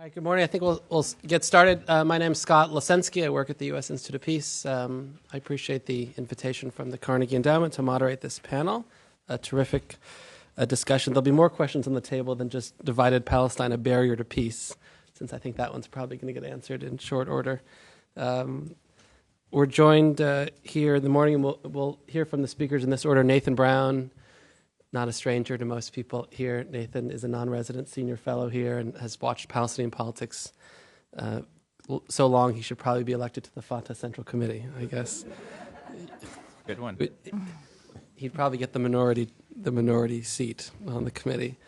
All right, good morning. I think we'll get started. My name's Scott Lasensky. I work at the U.S. Institute of Peace. I appreciate the invitation from the Carnegie Endowment to moderate this panel. A terrific discussion. There'll be more questions on the table than just divided Palestine, a barrier to peace, since I think that one's probably going to get answered in short order. We're joined here in the morning, and we'll hear from the speakers in this order. Nathan Brown, not a stranger to most people here. Nathan is a non-resident senior fellow here and has watched Palestinian politics so long he should probably be elected to the Fatah Central Committee, I guess. Good one. He'd probably get the minority seat on the committee.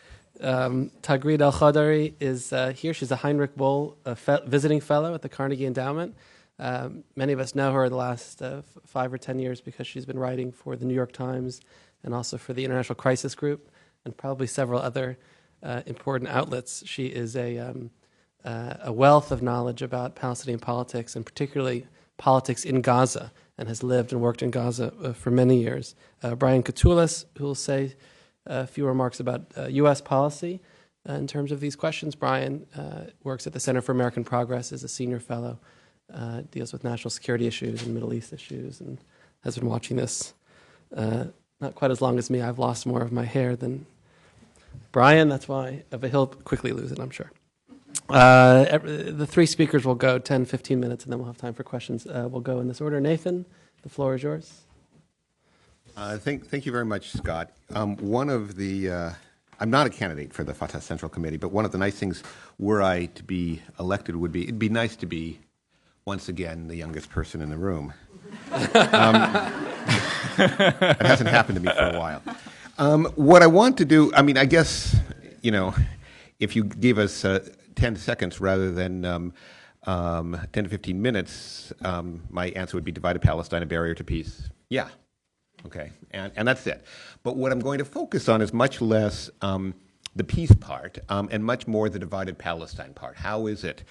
Tagreed el-khodary is here. She's a Heinrich Boll visiting fellow at the Carnegie Endowment. Many of us know her the last 5 or 10 years because she's been writing for the New York Times and also for the International Crisis Group and probably several other important outlets. She is a wealth of knowledge about Palestinian politics and particularly politics in Gaza, and has lived and worked in Gaza for many years. Brian Katulis, who will say a few remarks about U.S. policy in terms of these questions. Brian works at the Center for American Progress, is a senior fellow, deals with national security issues and Middle East issues, and has been watching this not quite as long as me. I've lost more of my hair than Brian, that's why, but he'll quickly lose it, I'm sure. The three speakers will go 10, 15 minutes, and then we'll have time for questions. We'll go in this order. Nathan, the floor is yours. Thank you very much, Scott. One of the, I'm not a candidate for the Fatah Central Committee, but one of the nice things, were I to be elected, would be, it'd be nice to be, once again, the youngest person in the room. It hasn't happened to me for a while. What I want to do, I mean, I guess, you know, if you gave us 10 seconds rather than 10 to 15 minutes, my answer would be divided Palestine, a barrier to peace. Yeah. Okay. And that's it. But what I'm going to focus on is much less the peace part and much more the divided Palestine part. How is it?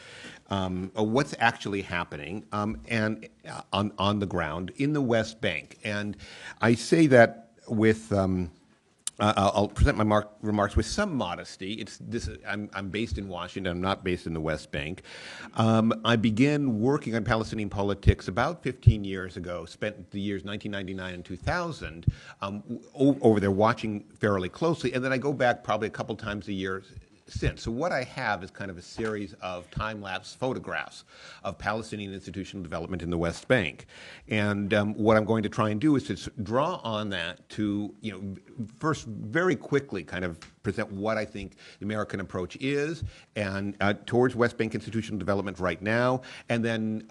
What's actually happening and on the ground in the West Bank? And I say that with I'll present my remarks with some modesty. I'm based in Washington. I'm not based in the West Bank. I began working on Palestinian politics about 15 years ago, spent the years 1999 and 2000 over there watching fairly closely, and then I go back probably a couple times a year since. So what I have is kind of a series of time-lapse photographs of Palestinian institutional development in the West Bank. And what I'm going to try and do is to draw on that to, you know, first very quickly kind of present what I think the American approach is and towards West Bank institutional development right now, and then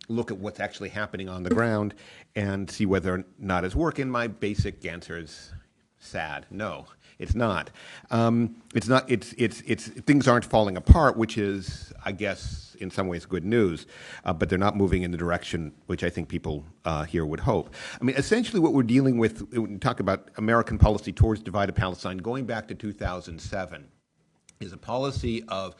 look at what's actually happening on the ground and see whether or not it's working. My basic answer is sad. No. It's not. It's not. It's things aren't falling apart, which is, I guess, in some ways good news. But they're not moving in the direction which I think people here would hope. I mean, essentially, what we're dealing with when we talk about American policy towards divided Palestine, going back to 2007, is a policy of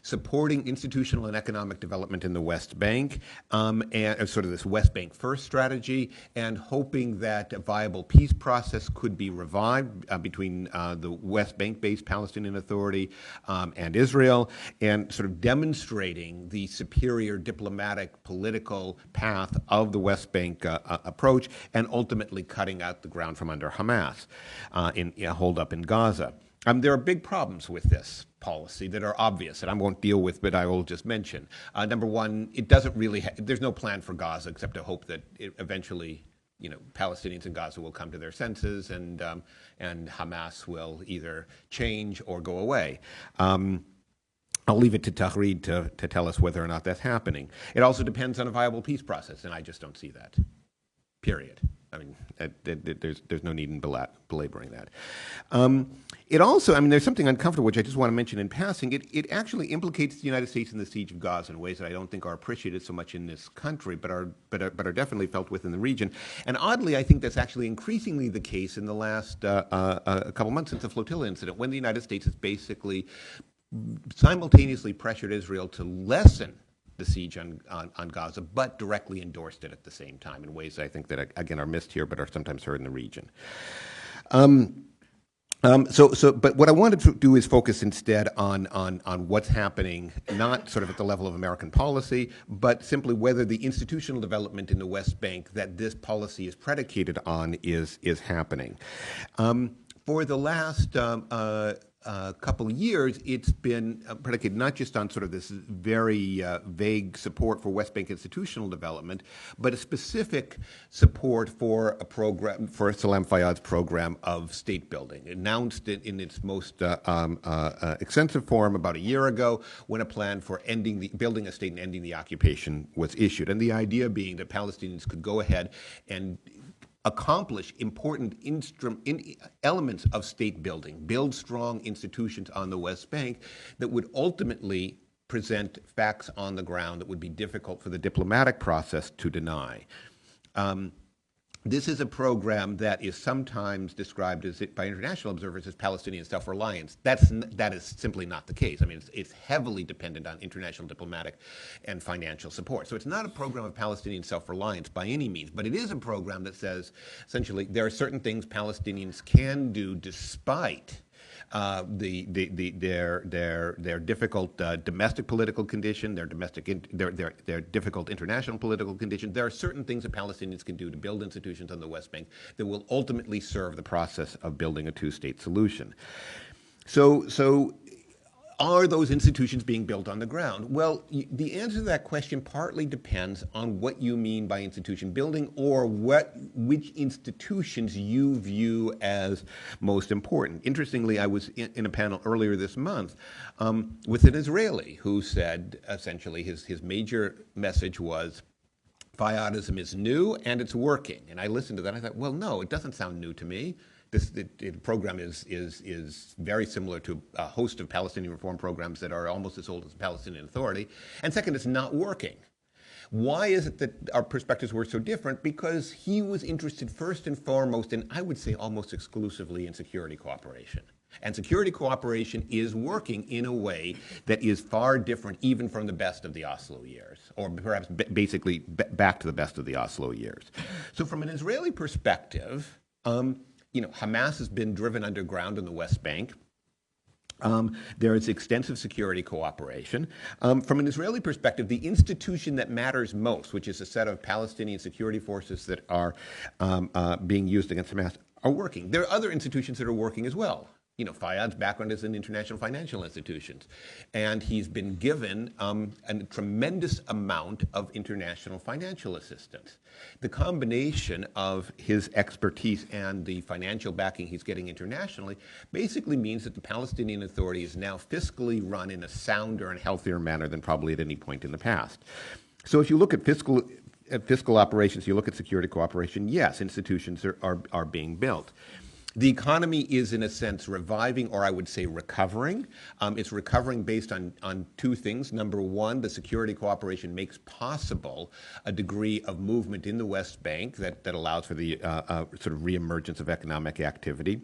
supporting institutional and economic development in the West Bank, and sort of this West Bank first strategy, and hoping that a viable peace process could be revived between the West Bank-based Palestinian Authority and Israel, and sort of demonstrating the superior diplomatic, political path of the West Bank approach, and ultimately cutting out the ground from under Hamas in hold up in Gaza. There are big problems with this policy that are obvious, and I won't deal with, but I will just mention. Number one, it doesn't really there's no plan for Gaza except to hope that eventually, you know, Palestinians in Gaza will come to their senses and Hamas will either change or go away. I'll leave it to Tagreed to tell us whether or not that's happening. It also depends on a viable peace process, and I just don't see that, period. I mean, there's no need in belaboring that. It also, I mean, there's something uncomfortable which I just want to mention in passing. It actually implicates the United States in the siege of Gaza in ways that I don't think are appreciated so much in this country, but are definitely felt within the region. And oddly, I think that's actually increasingly the case in the last a couple months since the flotilla incident, when the United States has basically simultaneously pressured Israel to lessen the siege on Gaza, but directly endorsed it at the same time in ways I think that, again, are missed here but are sometimes heard in the region. But what I wanted to do is focus instead on what's happening, not sort of at the level of American policy, but simply whether the institutional development in the West Bank that this policy is predicated on is happening. For the last couple of years, it's been predicated not just on sort of this very vague support for West Bank institutional development, but a specific support for a program, for Salam Fayyad's program of state building, announced it in its most extensive form about a year ago when a plan for building a state and ending the occupation was issued. And the idea being that Palestinians could go ahead and accomplish important elements of state building, build strong institutions on the West Bank that would ultimately present facts on the ground that would be difficult for the diplomatic process to deny. This is a program that is sometimes described by international observers as Palestinian self-reliance. That is simply not the case. I mean, it's heavily dependent on international diplomatic and financial support. So it's not a program of Palestinian self-reliance by any means, but it is a program that says, essentially, there are certain things Palestinians can do despite their difficult domestic political condition, their difficult international political condition. There are certain things that Palestinians can do to build institutions on the West Bank that will ultimately serve the process of building a two-state solution. So are those institutions being built on the ground? Well, the answer to that question partly depends on what you mean by institution building or which institutions you view as most important. Interestingly, I was in a panel earlier this month with an Israeli who said, essentially, his major message was, Fayyadism is new and it's working. And I listened to that and I thought, well, no, it doesn't sound new to me. The program is very similar to a host of Palestinian reform programs that are almost as old as the Palestinian Authority. And second, it's not working. Why is it that our perspectives were so different? Because he was interested first and foremost, and I would say almost exclusively, in security cooperation. And security cooperation is working in a way that is far different even from the best of the Oslo years, or perhaps basically back to the best of the Oslo years. So from an Israeli perspective, Hamas has been driven underground in the West Bank. There is extensive security cooperation. From an Israeli perspective, the institution that matters most, which is a set of Palestinian security forces that are being used against Hamas, are working. There are other institutions that are working as well. Fayyad's background is in international financial institutions, and he's been given a tremendous amount of international financial assistance. The combination of his expertise and the financial backing he's getting internationally basically means that the Palestinian Authority is now fiscally run in a sounder and healthier manner than probably at any point in the past. So if you look at fiscal operations, you look at security cooperation, yes, institutions are being built. The economy is, in a sense, reviving, or I would say recovering. It's recovering based on two things. Number one, the security cooperation makes possible a degree of movement in the West Bank that allows for the sort of reemergence of economic activity.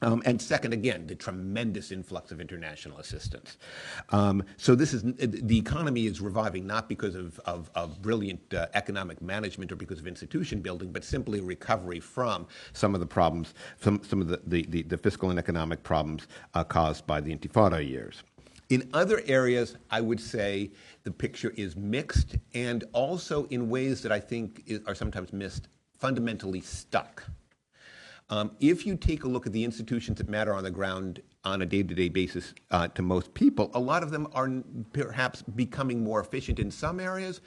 And second, again, the tremendous influx of international assistance. So the economy is reviving not because of brilliant economic management or because of institution building, but simply recovery from some of the problems, some of the fiscal and economic problems caused by the Intifada years. In other areas, I would say the picture is mixed and also in ways that I think are sometimes missed, fundamentally stuck. If you take a look at the institutions that matter on the ground on a day-to-day basis to most people, a lot of them are perhaps becoming more efficient in some areas,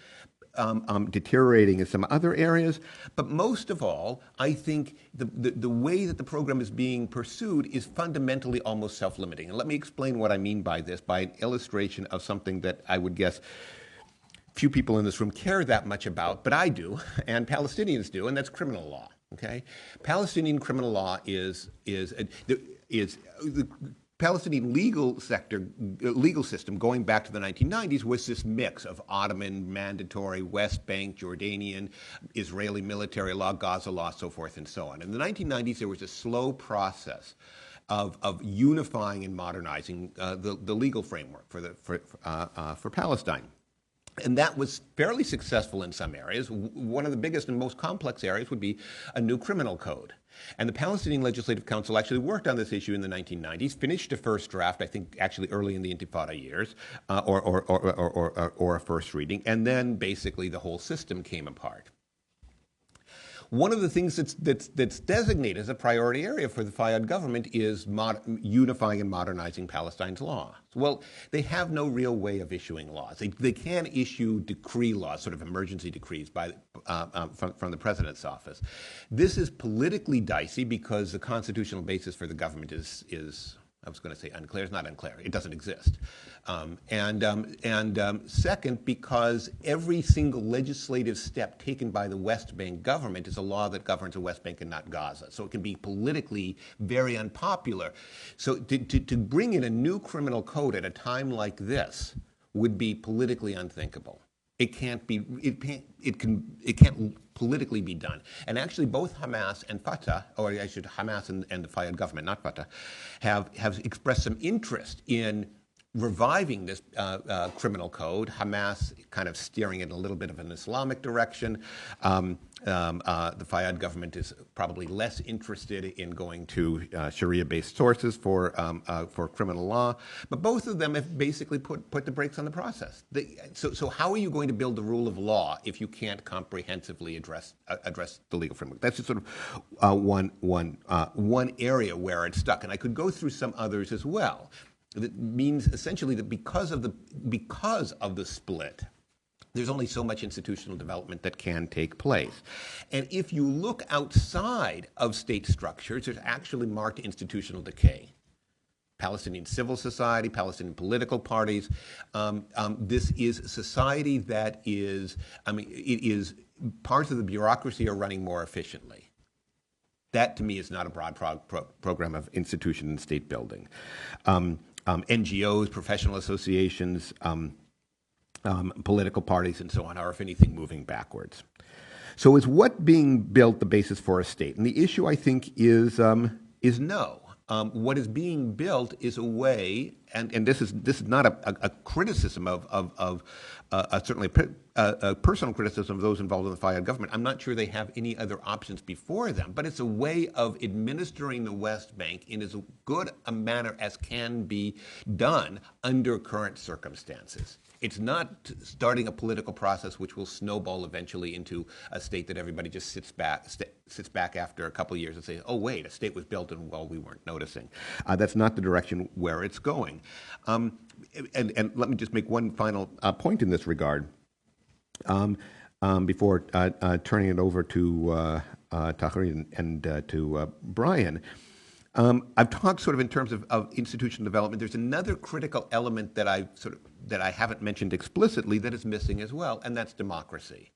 deteriorating in some other areas. But most of all, I think the way that the program is being pursued is fundamentally almost self-limiting. And let me explain what I mean by this, by an illustration of something that I would guess few people in this room care that much about, but I do, and Palestinians do, and that's criminal law. Okay, Palestinian criminal law is the Palestinian legal system going back to the 1990s was this mix of Ottoman, mandatory, West Bank, Jordanian, Israeli military law, Gaza law, so forth and so on. In the 1990s, there was a slow process of unifying and modernizing the legal framework for Palestine. And that was fairly successful in some areas. One of the biggest and most complex areas would be a new criminal code. And the Palestinian Legislative Council actually worked on this issue in the 1990s, finished a first draft, I think actually early in the Intifada years, or a first reading, and then basically the whole system came apart. One of the things that's designated as a priority area for the Fayyad government is unifying and modernizing Palestine's law. Well, they have no real way of issuing laws. They can issue decree laws, sort of emergency decrees from the president's office. This is politically dicey because the constitutional basis for the government is I was going to say unclear. It's not unclear. It doesn't exist. Second, because every single legislative step taken by the West Bank government is a law that governs the West Bank and not Gaza. So it can be politically very unpopular. So to bring in a new criminal code at a time like this would be politically unthinkable. It can't politically be done. And actually both Hamas and Fatah, or I should Hamas and the Fayyad government, not Fatah, have expressed some interest in reviving this criminal code. Hamas kind of steering it in a little bit of an Islamic direction. The Fayyad government is probably less interested in going to Sharia-based sources for criminal law. But both of them have basically put the brakes on the process. So how are you going to build the rule of law if you can't comprehensively address the legal framework? That's just sort of one area where it's stuck. And I could go through some others as well. That means essentially that because of the split, there's only so much institutional development that can take place. And if you look outside of state structures, there's actually marked institutional decay. Palestinian civil society, Palestinian political parties. This is society that is, parts of the bureaucracy are running more efficiently. That, to me, is not a broad program of institution and state building. NGOs, professional associations, political parties, and so on are, if anything, moving backwards. So is what being built the basis for a state? And the issue, I think, is no. What is being built is a way, and this is not a criticism of certainly a personal criticism of those involved in the Fayyad government. I'm not sure they have any other options before them, but it's a way of administering the West Bank in as good a manner as can be done under current circumstances. It's not starting a political process which will snowball eventually into a state that everybody just sits back after a couple of years and says, oh, wait, a state was built and, well, we weren't noticing. That's not the direction where it's going. And let me just make one final point in this regard before turning it over to Tahrir and to Brian. I've talked sort of in terms of institutional development. There's another critical element that I haven't mentioned explicitly that is missing as well, and that's democracy.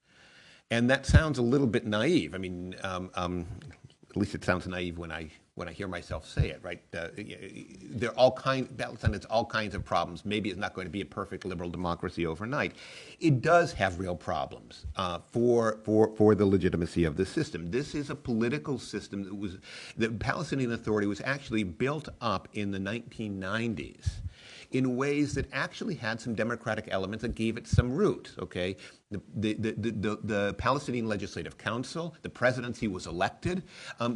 And that sounds a little bit naive. I mean, at least it sounds naive when I hear myself say it, right? Palestine has all kinds of problems. Maybe it's not going to be a perfect liberal democracy overnight. It does have real problems for the legitimacy of the system. This is a political system the Palestinian Authority was actually built up in the 1990s in ways that actually had some democratic elements that gave it some roots, okay? The Palestinian Legislative Council, the presidency was elected.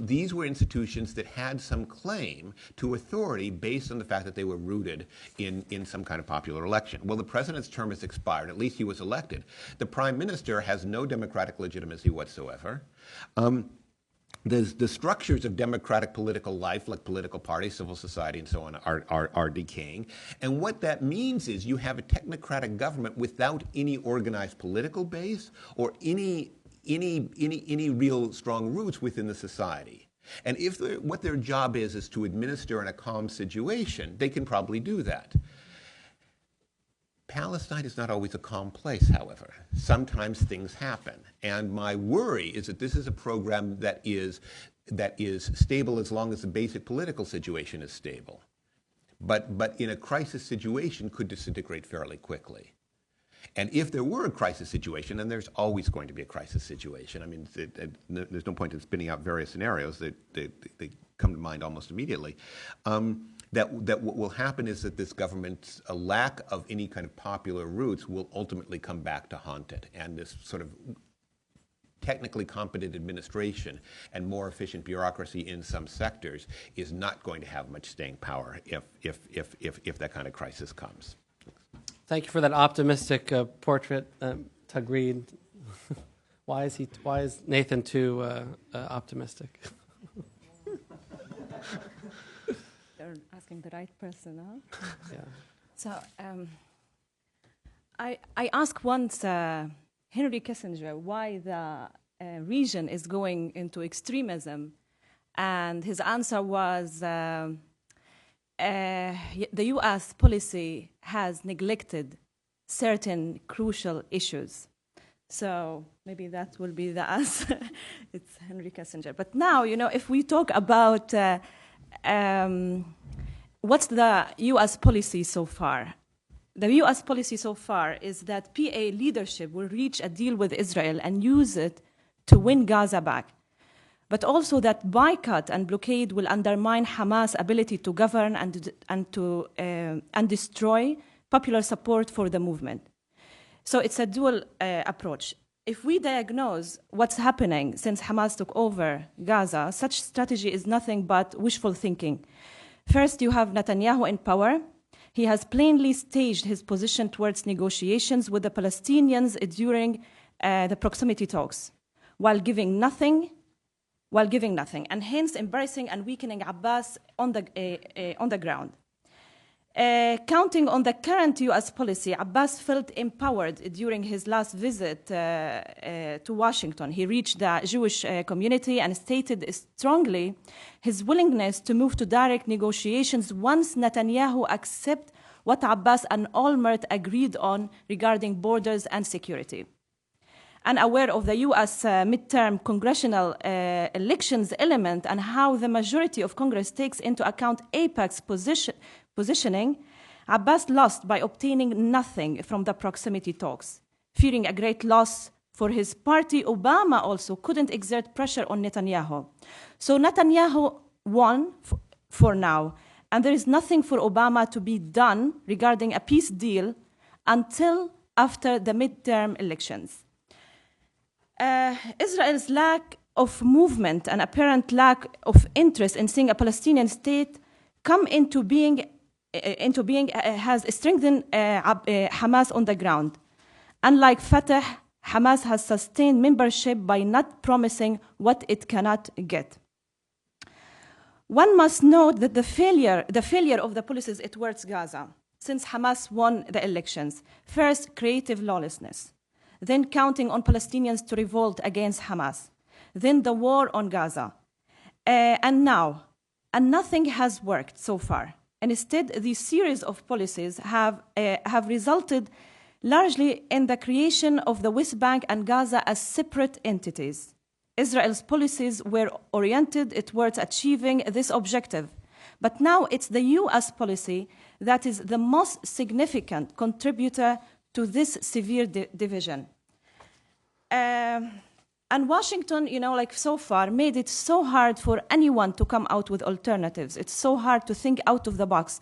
These were institutions that had some claim to authority based on the fact that they were rooted in some kind of popular election. Well, the president's term has expired. At least he was elected. The prime minister has no democratic legitimacy whatsoever. The structures of democratic political life, like political parties, civil society, and so on, are decaying. And what that means is you have a technocratic government without any organized political base or any real strong roots within the society. And if what their job is to administer in a calm situation, they can probably do that. Palestine is not always a calm place, however. Sometimes things happen. And my worry is that this is a program that is stable as long as the basic political situation is stable. But in a crisis situation could disintegrate fairly quickly. And if there were a crisis situation, and there's always going to be a crisis situation, I mean, there's no point in spinning out various scenarios. They come to mind almost immediately. that what will happen is that this government's lack of any kind of popular roots will ultimately come back to haunt it, and this sort of technically competent administration and more efficient bureaucracy in some sectors is not going to have much staying power if that kind of crisis comes. Thank you for that optimistic portrait, Tagreed. Why is Nathan too optimistic? You're asking the right person, huh? Yeah. So I asked once Henry Kissinger why the region is going into extremism, and his answer was the U.S. policy has neglected certain crucial issues. So maybe that will be the answer. It's Henry Kissinger. But now, if we talk about what's the U.S. policy so far? The U.S. policy so far is that PA leadership will reach a deal with Israel and use it to win Gaza back, but also that boycott and blockade will undermine Hamas' ability to govern and destroy popular support for the movement. So it's a dual approach. If we diagnose what's happening since Hamas took over Gaza, such strategy is nothing but wishful thinking. First, you have Netanyahu in power. He has plainly staged his position towards negotiations with the Palestinians during the proximity talks, while giving nothing, and hence embarrassing and weakening Abbas on the ground. Counting on the current U.S. policy, Abbas felt empowered during his last visit to Washington. He reached the Jewish community and stated strongly his willingness to move to direct negotiations once Netanyahu accepts what Abbas and Olmert agreed on regarding borders and security. Unaware of the U.S. midterm congressional elections element and how the majority of Congress takes into account AIPAC's positioning, Abbas lost by obtaining nothing from the proximity talks. Fearing a great loss for his party, Obama also couldn't exert pressure on Netanyahu. So Netanyahu won for now, and there is nothing for Obama to be done regarding a peace deal until after the midterm elections. Israel's lack of movement and apparent lack of interest in seeing a Palestinian state come into being has strengthened Hamas on the ground. Unlike Fatah, Hamas has sustained membership by not promising what it cannot get. One must note that the failure of the policies towards Gaza since Hamas won the elections. First, creative lawlessness. Then counting on Palestinians to revolt against Hamas. Then the war on Gaza. And nothing has worked so far. And instead, these series of policies have resulted largely in the creation of the West Bank and Gaza as separate entities. Israel's policies were oriented towards achieving this objective. But now it's the U.S. policy that is the most significant contributor to this severe division. And Washington, so far, made it so hard for anyone to come out with alternatives. It's so hard to think out of the box.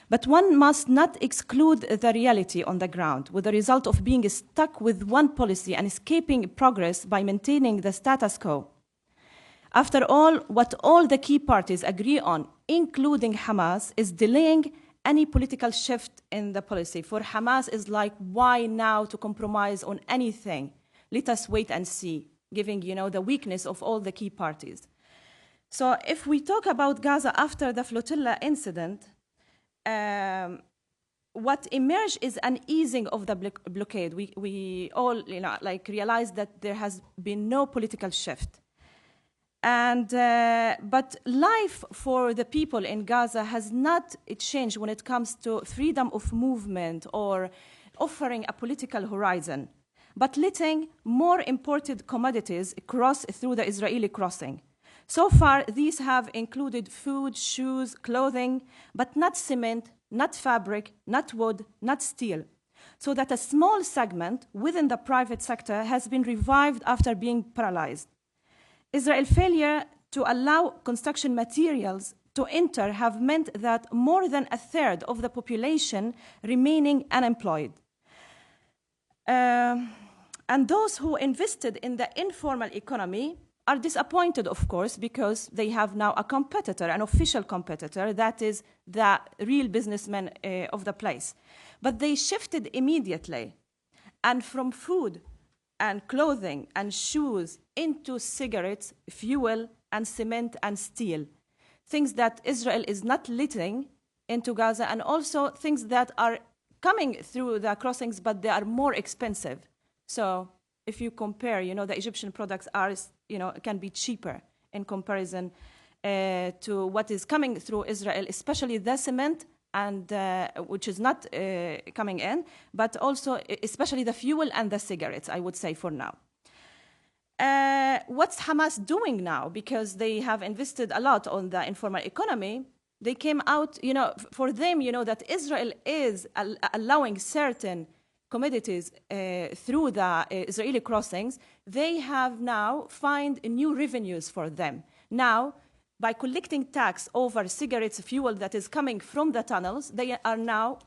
But one must not exclude the reality on the ground, with the result of being stuck with one policy and escaping progress by maintaining the status quo. After all, what all the key parties agree on, including Hamas, is delaying any political shift in the policy. For Hamas is like, why now to compromise on anything? Let us wait and see, giving, the weakness of all the key parties. So if we talk about Gaza after the flotilla incident, what emerged is an easing of the blockade. We all, realized that there has been no political shift. And but life for the people in Gaza has not changed when it comes to freedom of movement or offering a political horizon, but letting more imported commodities cross through the Israeli crossing. So far, these have included food, shoes, clothing, but not cement, not fabric, not wood, not steel. So that a small segment within the private sector has been revived after being paralyzed. Israel's failure to allow construction materials to enter have meant that more than a third of the population remaining unemployed. And those who invested in the informal economy are disappointed, of course, because they have now a competitor, an official competitor, that is the real businessman of the place. But they shifted immediately, and from food and clothing and shoes into cigarettes, fuel, and cement and steel, things that Israel is not letting into Gaza, and also things that are coming through the crossings, but they are more expensive. So if you compare, the Egyptian products are, can be cheaper in comparison to what is coming through Israel, especially the cement, and which is not coming in, but also especially the fuel and the cigarettes, I would say for now. What's Hamas doing now? Because they have invested a lot on the informal economy. They came out, for them, that Israel is allowing certain commodities through the Israeli crossings. They have now found new revenues for them. Now, by collecting tax over cigarettes, fuel that is coming from the tunnels, they are now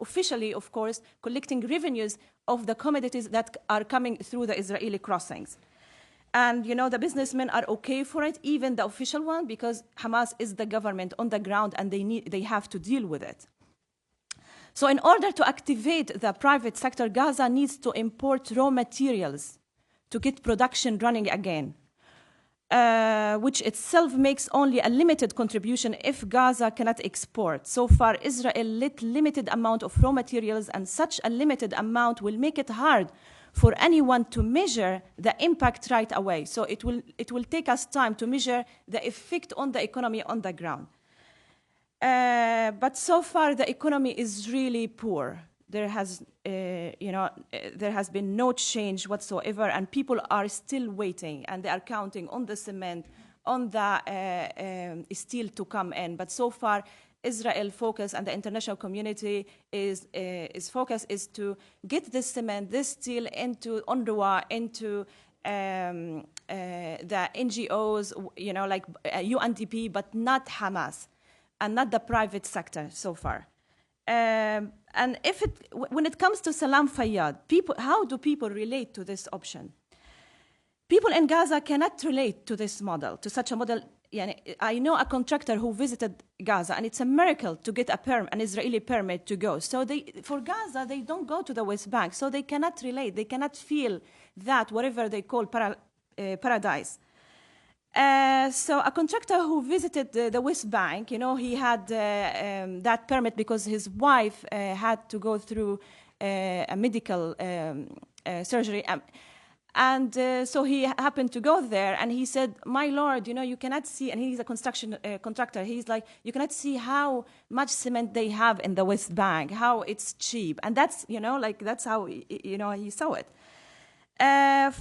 officially, of course, collecting revenues of the commodities that are coming through the Israeli crossings. And, the businessmen are okay for it, even the official one, because Hamas is the government on the ground and they have to deal with it. So in order to activate the private sector, Gaza needs to import raw materials to get production running again, which itself makes only a limited contribution if Gaza cannot export. So far, Israel let limited amount of raw materials, and such a limited amount will make it hard for anyone to measure the impact right away. So it will take us time to measure the effect on the economy on the ground. But so far, the economy is really poor. There has been no change whatsoever, and people are still waiting, and they are counting on the cement, on the steel to come in. But so far, Israel focus and the international community is focus is to get this cement, this steel into UNRWA, into the NGOs, like UNDP, but not Hamas, and not the private sector so far. And when it comes to Salam Fayyad, how do people relate to this option? People in Gaza cannot relate to this model, to such a model. I know a contractor who visited Gaza, and it's a miracle to get an Israeli permit to go. So for Gaza, they don't go to the West Bank, so they cannot relate. They cannot feel that, whatever they call paradise. So a contractor who visited the West Bank, he had that permit because his wife had to go through a medical surgery. And so he happened to go there, and he said, "My Lord, you cannot see," and he's a construction contractor. He's like, "You cannot see how much cement they have in the West Bank, how it's cheap." And that's, that's how, he saw it.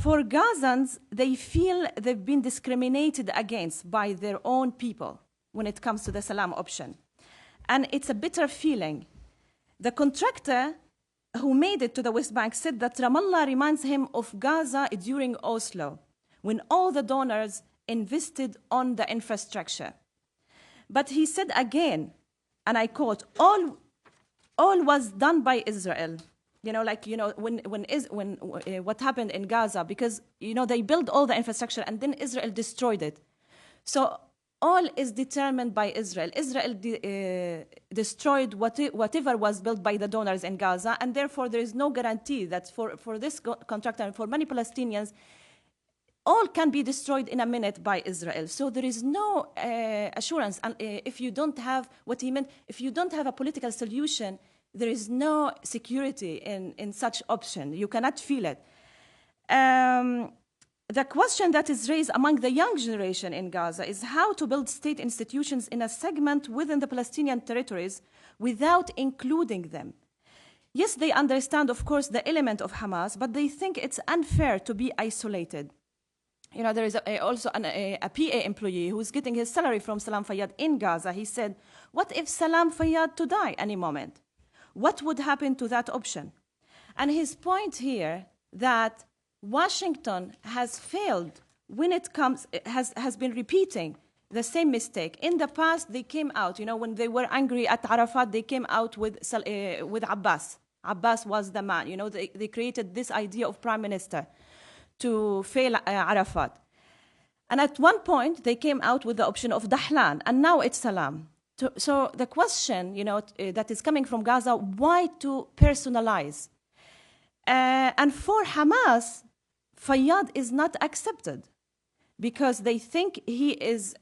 For Gazans, they feel they've been discriminated against by their own people when it comes to the Salam option. And it's a bitter feeling. The contractor who made it to the West Bank said that Ramallah reminds him of Gaza during Oslo, when all the donors invested on the infrastructure. But he said again, and I quote, all was done by Israel. What happened in Gaza, because, they built all the infrastructure and then Israel destroyed it. So all is determined by Israel. Israel destroyed whatever was built by the donors in Gaza, and therefore there is no guarantee that for this contractor and for many Palestinians, all can be destroyed in a minute by Israel. So there is no assurance. And if you don't have, what he meant, if you don't have a political solution, there is no security in such option. You cannot feel it. The question that is raised among the young generation in Gaza is how to build state institutions in a segment within the Palestinian territories without including them. Yes, they understand, of course, the element of Hamas, but they think it's unfair to be isolated. There is also a PA employee who's getting his salary from Salam Fayyad in Gaza. He said, what if Salam Fayyad to die any moment? What would happen to that option? And his point here that Washington has failed when it comes, has been repeating the same mistake. In the past, they came out, when they were angry at Arafat, they came out with Abbas. Abbas was the man. They created this idea of prime minister to fail Arafat. And at one point, they came out with the option of Dahlan, and now it's Salam. So the question, that is coming from Gaza, why to personalize? And for Hamas, Fayyad is not accepted because they think he's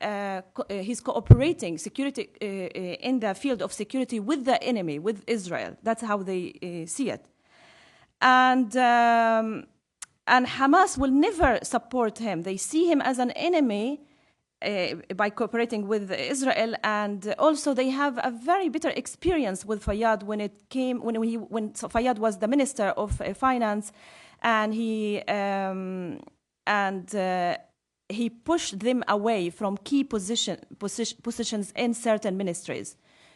cooperating security in the field of security with the enemy, with Israel. That's how they see it. And Hamas will never support him. They see him as an enemy by cooperating with Israel, and also they have a very bitter experience with Fayyad when Fayyad was the Minister of Finance, and he pushed them away from key positions in certain ministries.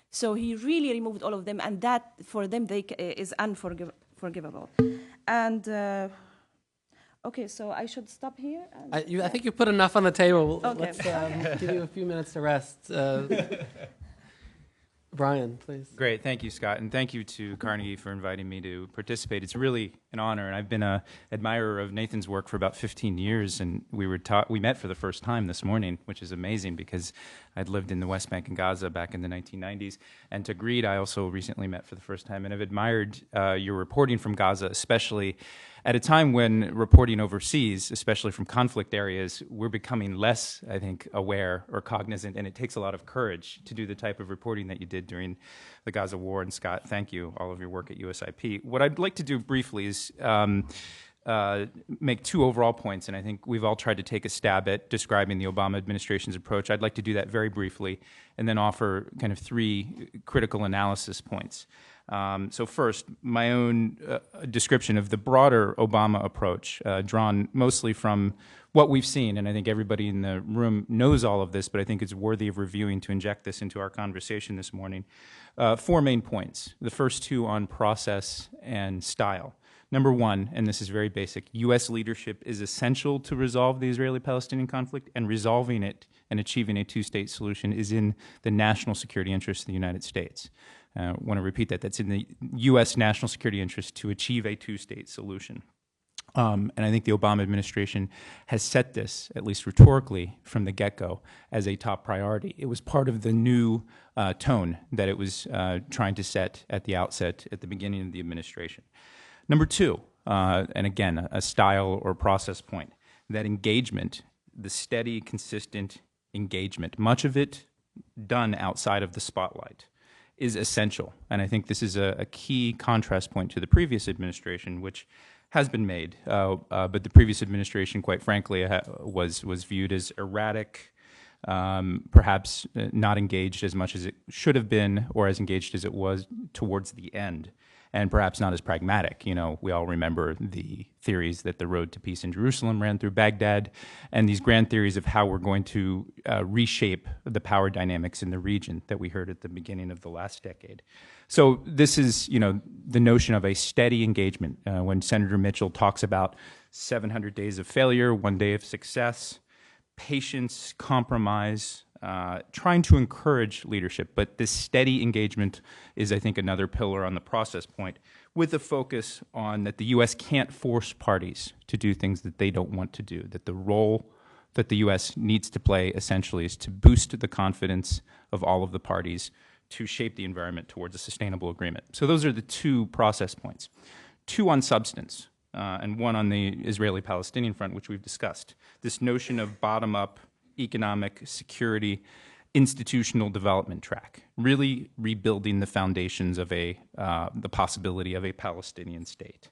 So he really removed all of them, and that for them is unforgivable. And okay, so I should stop here? I think you put enough on the table. Okay. Let's give you a few minutes to rest. Brian, please. Great. Thank you, Scott. And thank you to Carnegie for inviting me to participate. It's really an honor. And I've been an admirer of Nathan's work for about 15 years. And we met for the first time this morning, which is amazing because I'd lived in the West Bank and Gaza back in the 1990s. And Tagreed, I also recently met for the first time. And I've admired your reporting from Gaza, especially at a time when reporting overseas, especially from conflict areas, we're becoming less, I think, aware or cognizant, and it takes a lot of courage to do the type of reporting that you did during the Gaza war. And Scott, thank you, all of your work at USIP. What I'd like to do briefly is make two overall points, and I think we've all tried to take a stab at describing the Obama administration's approach. I'd like to do that very briefly, and then offer kind of three critical analysis points. So first, my own description of the broader Obama approach, drawn mostly from what we've seen, and I think everybody in the room knows all of this, but I think it's worthy of reviewing to inject this into our conversation this morning. Four main points. The first two on process and style. Number one, and this is very basic, U.S. leadership is essential to resolve the Israeli-Palestinian conflict, and resolving it and achieving a two-state solution is in the national security interest of the United States. I want to repeat that. That's in the U.S. national security interest to achieve a two-state solution. And I think the Obama administration has set this, at least rhetorically, from the get-go as a top priority. It was part of the new tone that it was trying to set at the outset, at the beginning of the administration. Number two, and again, a style or process point, that engagement, the steady, consistent engagement, much of it done outside of the spotlight, is essential. And I think this is a key contrast point to the previous administration, which has been made. But the previous administration, quite frankly, was viewed as erratic, perhaps not engaged as much as it should have been, or as engaged as it was towards the end, and perhaps not as pragmatic. You know, we all remember the theories that the road to peace in Jerusalem ran through Baghdad, and these grand theories of how we're going to reshape the power dynamics in the region that we heard at the beginning of the last decade. So this is, you know, the notion of a steady engagement. When Senator Mitchell talks about 700 days of failure, 1 day of success, patience, compromise, trying to encourage leadership, but this steady engagement is, I think, another pillar on the process point, with a focus on that the U.S. can't force parties to do things that they don't want to do, that the role that the U.S. needs to play essentially is to boost the confidence of all of the parties to shape the environment towards a sustainable agreement. So those are the two process points. Two on substance, and one on the Israeli-Palestinian front, which we've discussed. This notion of bottom-up economic, security, institutional development track, really rebuilding the foundations of the possibility of a Palestinian state.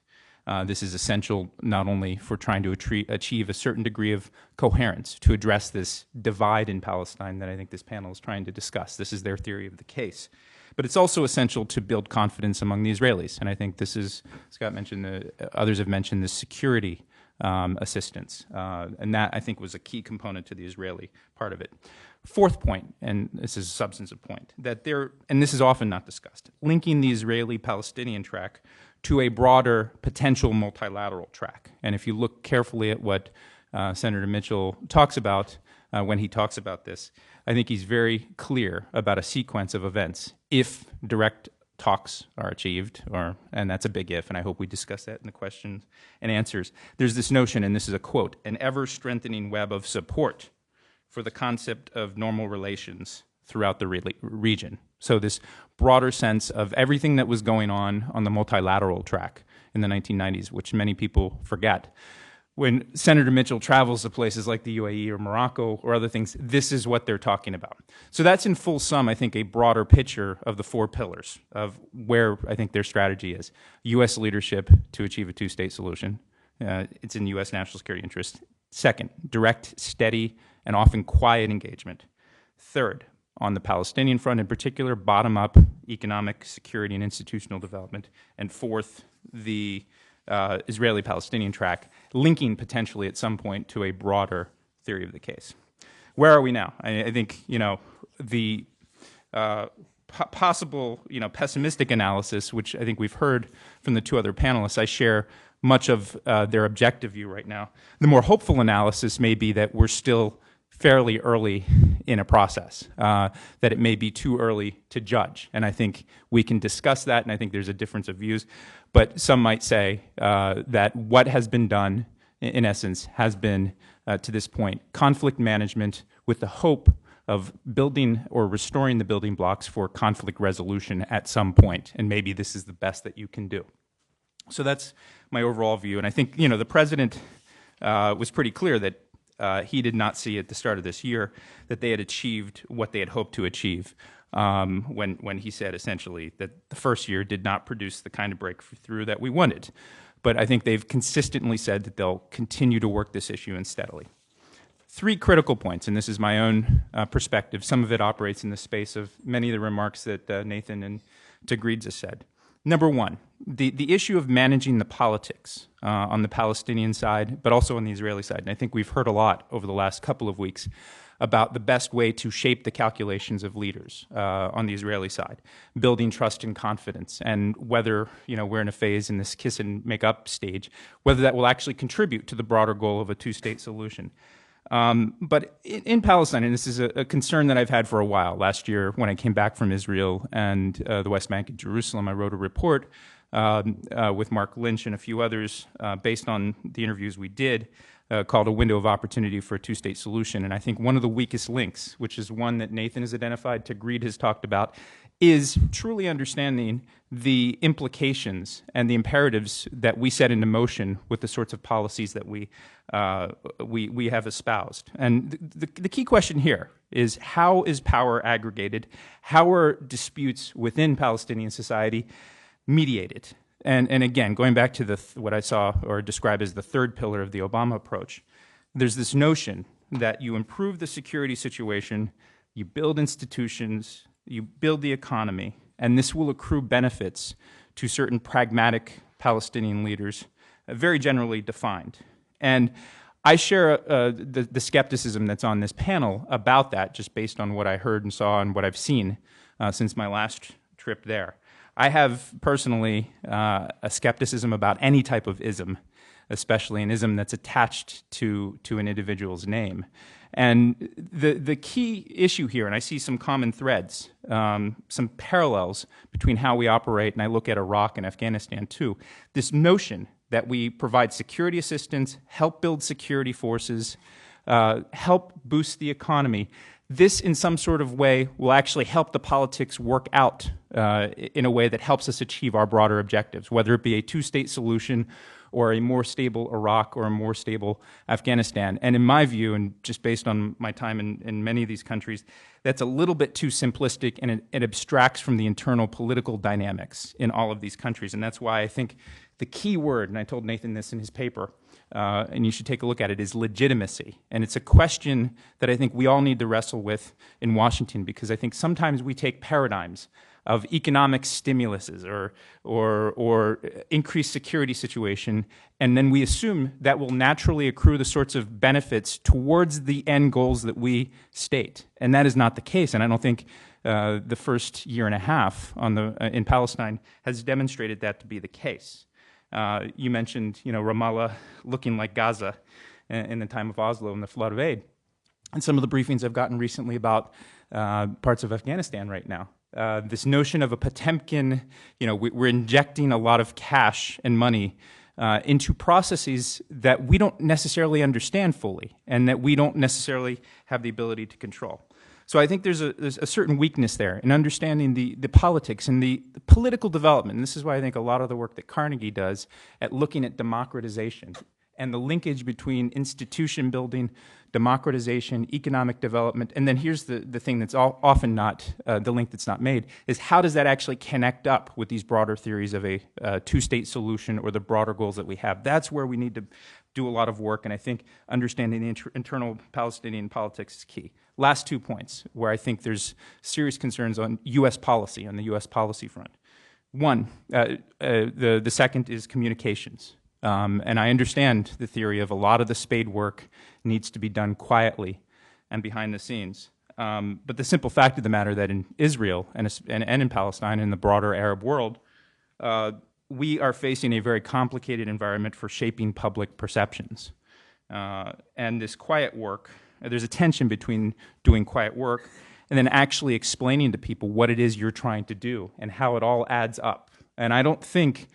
This is essential not only for trying to achieve a certain degree of coherence to address this divide in Palestine that I think this panel is trying to discuss. This is their theory of the case. But it's also essential to build confidence among the Israelis. And I think this is, Scott mentioned, others have mentioned this security assistance. And that, I think, was a key component to the Israeli part of it. Fourth point, and this is a substantive point, that and this is often not discussed, linking the Israeli-Palestinian track to a broader potential multilateral track. And if you look carefully at what Senator Mitchell talks about, when he talks about this. I think he's very clear about a sequence of events if direct talks are achieved, and that's a big if, and I hope we discuss that in the questions and answers. There's this notion, and this is a quote, an ever-strengthening web of support for the concept of normal relations throughout the region. So this broader sense of everything that was going on the multilateral track in the 1990s, which many people forget. When Senator Mitchell travels to places like the UAE or Morocco or other things, this is what they're talking about. So that's in full sum, I think, a broader picture of the four pillars of where I think their strategy is. U.S. leadership to achieve a two-state solution. It's in U.S. national security interest. Second, direct, steady, and often quiet engagement. Third, on the Palestinian front in particular, bottom-up economic, security, and institutional development. And fourth, the Israeli-Palestinian track, linking potentially at some point to a broader theory of the case. Where are we now? I think, the possible, pessimistic analysis, which I think we've heard from the two other panelists, I share much of their objective view right now. The more hopeful analysis may be that we're still fairly early in a process, that it may be too early to judge. And I think we can discuss that, and I think there's a difference of views. But some might say that what has been done, in essence, has been, to this point, conflict management with the hope of building or restoring the building blocks for conflict resolution at some point. And maybe this is the best that you can do. So that's my overall view. And I think, the president was pretty clear that he did not see at the start of this year that they had achieved what they had hoped to achieve when he said essentially that the first year did not produce the kind of breakthrough that we wanted. But I think they've consistently said that they'll continue to work this issue and steadily. Three critical points, and this is my own perspective. Some of it operates in the space of many of the remarks that Nathan and Tagreed said. Number one, the issue of managing the politics on the Palestinian side, but also on the Israeli side. And I think we've heard a lot over the last couple of weeks about the best way to shape the calculations of leaders on the Israeli side, building trust and confidence, and whether we're in a phase in this kiss and make up stage, whether that will actually contribute to the broader goal of a two-state solution. But in Palestine, and this is a concern that I've had for a while. Last year, when I came back from Israel and the West Bank and Jerusalem, I wrote a report with Mark Lynch and a few others based on the interviews we did called A Window of Opportunity for a Two-State Solution. And I think one of the weakest links, which is one that Nathan has identified, Tagreed has talked about, is truly understanding the implications and the imperatives that we set into motion with the sorts of policies that we have espoused. And the key question here is, how is power aggregated? How are disputes within Palestinian society mediated? And again, going back to what I saw or described as the third pillar of the Obama approach, there's this notion that you improve the security situation, you build institutions, you build the economy, and this will accrue benefits to certain pragmatic Palestinian leaders, very generally defined. And I share the skepticism that's on this panel about that, just based on what I heard and saw and what I've seen since my last trip there. I have personally a skepticism about any type of ism, especially an ism that's attached to an individual's name. And the key issue here, and I see some common threads, some parallels between how we operate, and I look at Iraq and Afghanistan too, this notion that we provide security assistance, help build security forces, help boost the economy. This, in some sort of way, will actually help the politics work out in a way that helps us achieve our broader objectives, whether it be a two-state solution or a more stable Iraq or a more stable Afghanistan. And in my view, and just based on my time in many of these countries, that's a little bit too simplistic, and it abstracts from the internal political dynamics in all of these countries. And that's why I think the key word, and I told Nathan this in his paper, and you should take a look at it, is legitimacy. And it's a question that I think we all need to wrestle with in Washington, because I think sometimes we take paradigms of economic stimuluses or increased security situation, and then we assume that will naturally accrue the sorts of benefits towards the end goals that we state. And that is not the case, and I don't think the first year and a half in Palestine has demonstrated that to be the case. You mentioned, Ramallah looking like Gaza in the time of Oslo and the flood of aid. and some of the briefings I've gotten recently about parts of Afghanistan right now. This notion of a Potemkin, we're injecting a lot of cash and money into processes that we don't necessarily understand fully and that we don't necessarily have the ability to control. So I think there's a certain weakness there in understanding the politics and the political development. And this is why I think a lot of the work that Carnegie does at looking at democratization and the linkage between institution building, democratization, economic development, and then here's the thing that's often not, the link that's not made, is how does that actually connect up with these broader theories of a two-state solution or the broader goals that we have? That's where we need to do a lot of work, and I think understanding the internal Palestinian politics is key. Last 2 points where I think there's serious concerns on U.S. policy, on the U.S. policy front. One, the second is communications. And I understand the theory of a lot of the spade work needs to be done quietly and behind the scenes. But the simple fact of the matter that in Israel and in Palestine and the broader Arab world, we are facing a very complicated environment for shaping public perceptions. And this quiet work, there's a tension between doing quiet work and then actually explaining to people what it is you're trying to do and how it all adds up. And I don't think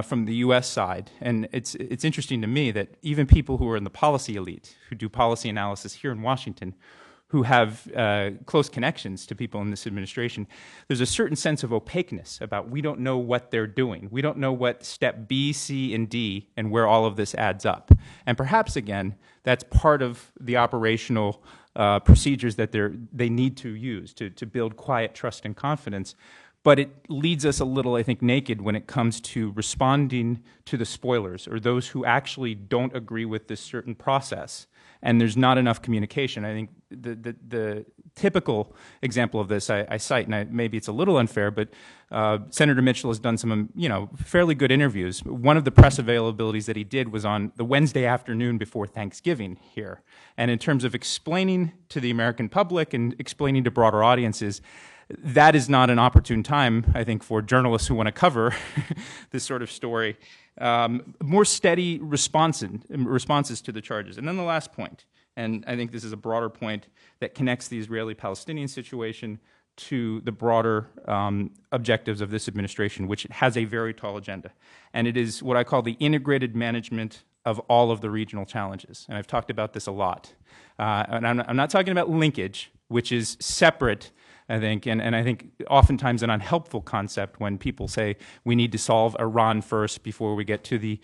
from the U.S. side, and it's interesting to me that even people who are in the policy elite, who do policy analysis here in Washington, who have close connections to people in this administration, there's a certain sense of opaqueness about we don't know what they're doing. We don't know what step B, C, and D and where all of this adds up. And perhaps, again, that's part of the operational procedures that they need to use to build quiet trust and confidence. But it leads us a little, I think, naked when it comes to responding to the spoilers or those who actually don't agree with this certain process. And there's not enough communication. I think the typical example of this I cite, and maybe it's a little unfair, but Senator Mitchell has done some fairly good interviews. One of the press availabilities that he did was on the Wednesday afternoon before Thanksgiving here. And in terms of explaining to the American public and explaining to broader audiences, that is not an opportune time, I think, for journalists who want to cover this sort of story. More steady responses to the charges. And then the last point, and I think this is a broader point that connects the Israeli-Palestinian situation to the broader objectives of this administration, which has a very tall agenda. And it is what I call the integrated management of all of the regional challenges. And I've talked about this a lot. And I'm not talking about linkage, which is separate, I think, and I think oftentimes an unhelpful concept when people say we need to solve Iran first before we get to the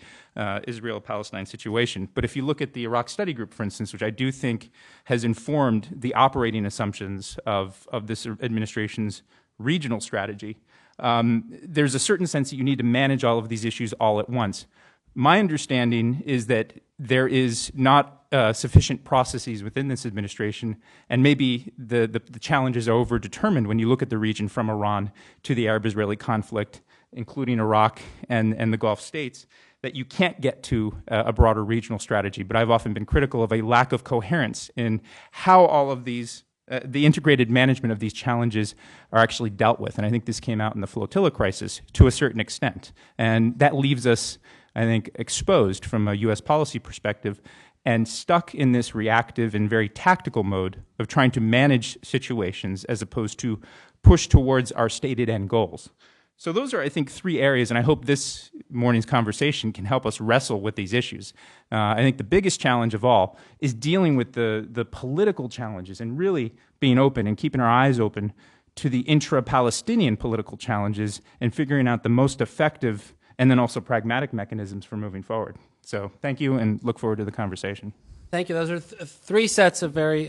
Israel-Palestine situation. But if you look at the Iraq Study Group, for instance, which I do think has informed the operating assumptions of this administration's regional strategy, there's a certain sense that you need to manage all of these issues all at once. My understanding is that there is not sufficient processes within this administration, and maybe the challenges are over-determined when you look at the region from Iran to the Arab-Israeli conflict, including Iraq and the Gulf states, that you can't get to a broader regional strategy. But I've often been critical of a lack of coherence in how all of these the integrated management of these challenges are actually dealt with. And I think this came out in the flotilla crisis to a certain extent. And that leaves us, I think, exposed from a U.S. policy perspective and stuck in this reactive and very tactical mode of trying to manage situations as opposed to push towards our stated end goals. So those are, I think, three areas, and I hope this morning's conversation can help us wrestle with these issues. I think the biggest challenge of all is dealing with the political challenges and really being open and keeping our eyes open to the intra-Palestinian political challenges and figuring out the most effective and then also pragmatic mechanisms for moving forward. So thank you, and look forward to the conversation. Thank you. Those are three sets of very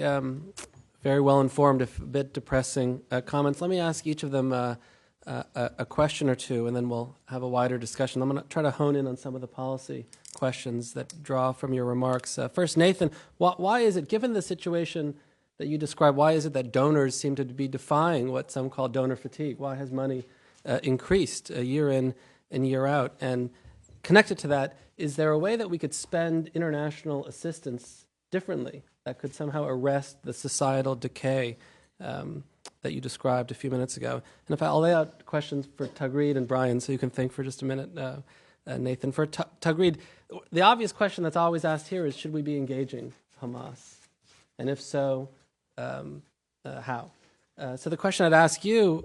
well-informed, if a bit depressing comments. Let me ask each of them a question or two, and then we'll have a wider discussion. I'm going to try to hone in on some of the policy questions that draw from your remarks. First, Nathan, why is it, given the situation that you described, why is it that donors seem to be defying what some call donor fatigue? Why has money increased year in and year out? And connected to that, is there a way that we could spend international assistance differently that could somehow arrest the societal decay that you described a few minutes ago? And if I'll lay out questions for Tagreed and Brian, so you can think for just a minute, Nathan. For Tagreed, the obvious question that's always asked here is, should we be engaging Hamas? And if so, how? So the question I'd ask you,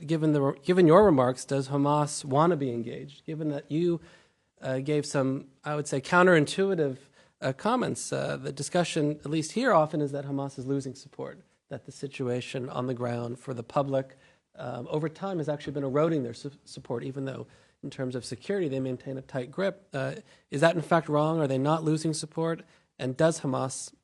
given your remarks, does Hamas want to be engaged? Given that you gave some, I would say, counterintuitive comments, the discussion, at least here, often is that Hamas is losing support, that the situation on the ground for the public over time has actually been eroding their support, even though in terms of security they maintain a tight grip. Is that in fact wrong? Are they not losing support? And do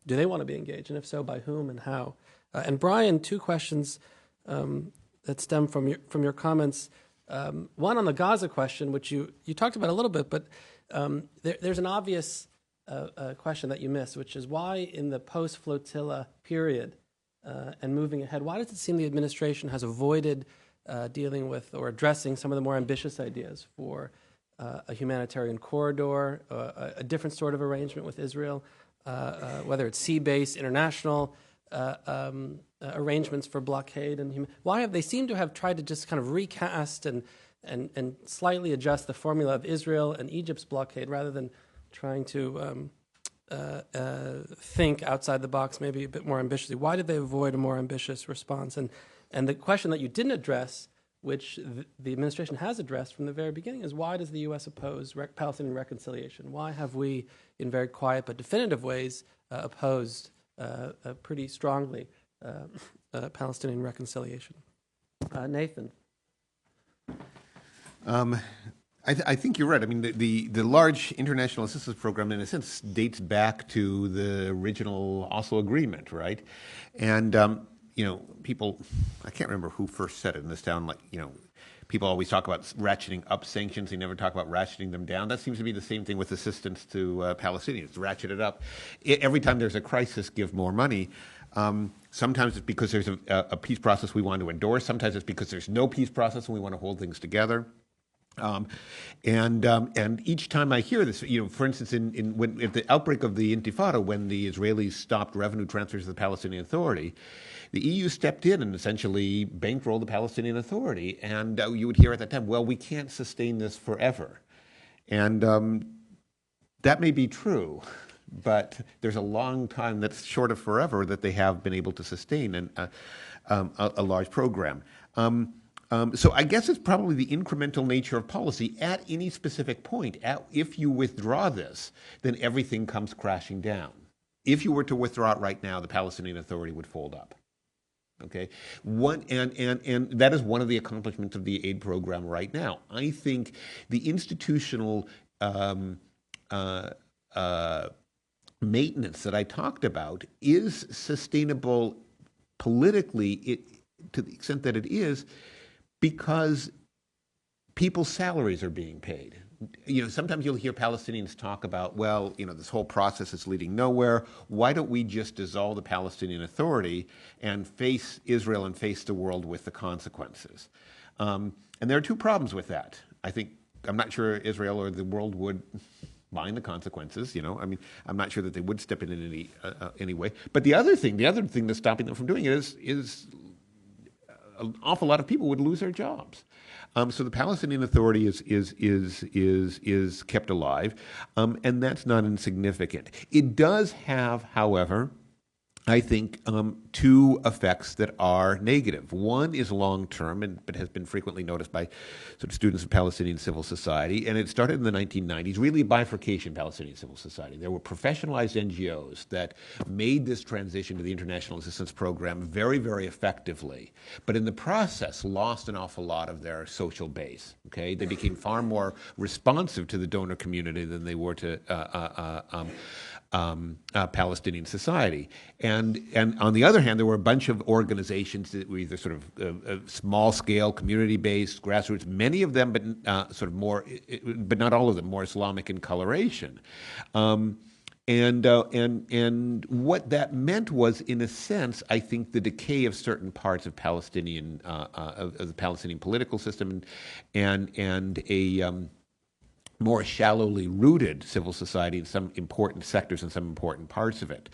they want to be engaged? And if so, by whom and how? And Brian, two questions that stem from your comments. One on the Gaza question, which you talked about a little bit, but there's an obvious question that you missed, which is why in the post-flotilla period and moving ahead, why does it seem the administration has avoided dealing with or addressing some of the more ambitious ideas for a humanitarian corridor, a different sort of arrangement with Israel, whether it's sea-based, international arrangements for blockade, and why have they seemed to have tried to just kind of recast and slightly adjust the formula of Israel and Egypt's blockade rather than trying to think outside the box, maybe a bit more ambitiously? Why did they avoid a more ambitious response? And the question that you didn't address, which the administration has addressed from the very beginning, is why does the U.S. oppose Palestinian reconciliation? Why have we, in very quiet but definitive ways, opposed pretty strongly Palestinian reconciliation? Nathan. I think you're right. I mean, the large international assistance program, in a sense, dates back to the original Oslo Agreement, right? And people, I can't remember who first said it in this town, people always talk about ratcheting up sanctions. They never talk about ratcheting them down. That seems to be the same thing with assistance to Palestinians. Ratchet it up. Every time there's a crisis, give more money. Sometimes it's because there's a peace process we want to endorse. Sometimes it's because there's no peace process and we want to hold things together. And each time I hear this, for instance, at the outbreak of the Intifada, when the Israelis stopped revenue transfers to the Palestinian Authority, the EU stepped in and essentially bankrolled the Palestinian Authority. And you would hear at that time, well, we can't sustain this forever. And that may be true, but there's a long time that's short of forever that they have been able to sustain a large program. So I guess it's probably the incremental nature of policy at any specific point. If you withdraw this, then everything comes crashing down. If you were to withdraw it right now, the Palestinian Authority would fold up. Okay, and that is one of the accomplishments of the aid program right now. I think the institutional maintenance that I talked about is sustainable politically, to the extent that it is, because people's salaries are being paid. Sometimes you'll hear Palestinians talk about, well, this whole process is leading nowhere. Why don't we just dissolve the Palestinian Authority and face Israel and face the world with the consequences? And there are two problems with that. I'm not sure Israel or the world would mind the consequences. I'm not sure that they would step in any way. But the other thing that's stopping them from doing it is an awful lot of people would lose their jobs. So the Palestinian Authority is kept alive, and that's not insignificant. It does have, however, I think, two effects that are negative. One is long-term, but has been frequently noticed by sort of students of Palestinian civil society, and it started in the 1990s, really bifurcation Palestinian civil society. There were professionalized NGOs that made this transition to the international assistance program very, very effectively, but in the process lost an awful lot of their social base. Okay, they became far more responsive to the donor community than they were to Palestinian society. And on the other hand, there were a bunch of organizations that were either sort of small-scale, community-based, grassroots, many of them, but sort of more, but not all of them, more Islamic in coloration. And what that meant was, in a sense, I think, the decay of certain parts of Palestinian of the Palestinian political system, and a more shallowly rooted civil society in some important sectors and some important parts of it,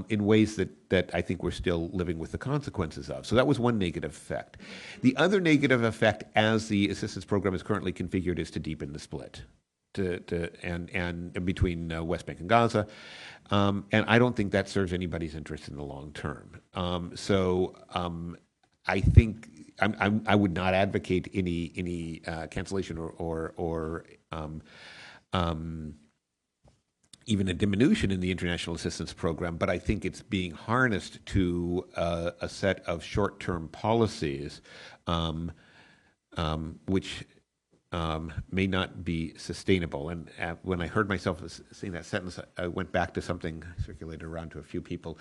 in ways that I think we're still living with the consequences of. So that was one negative effect. The other negative effect, as the assistance program is currently configured, is to deepen the split. and between West Bank and Gaza, and I don't think that serves anybody's interest in the long term. I think I would not advocate any cancellation or even a diminution in the international assistance program, but I think it's being harnessed to a set of short-term policies which may not be sustainable. And when I heard myself saying that sentence, I went back to something circulated around to a few people,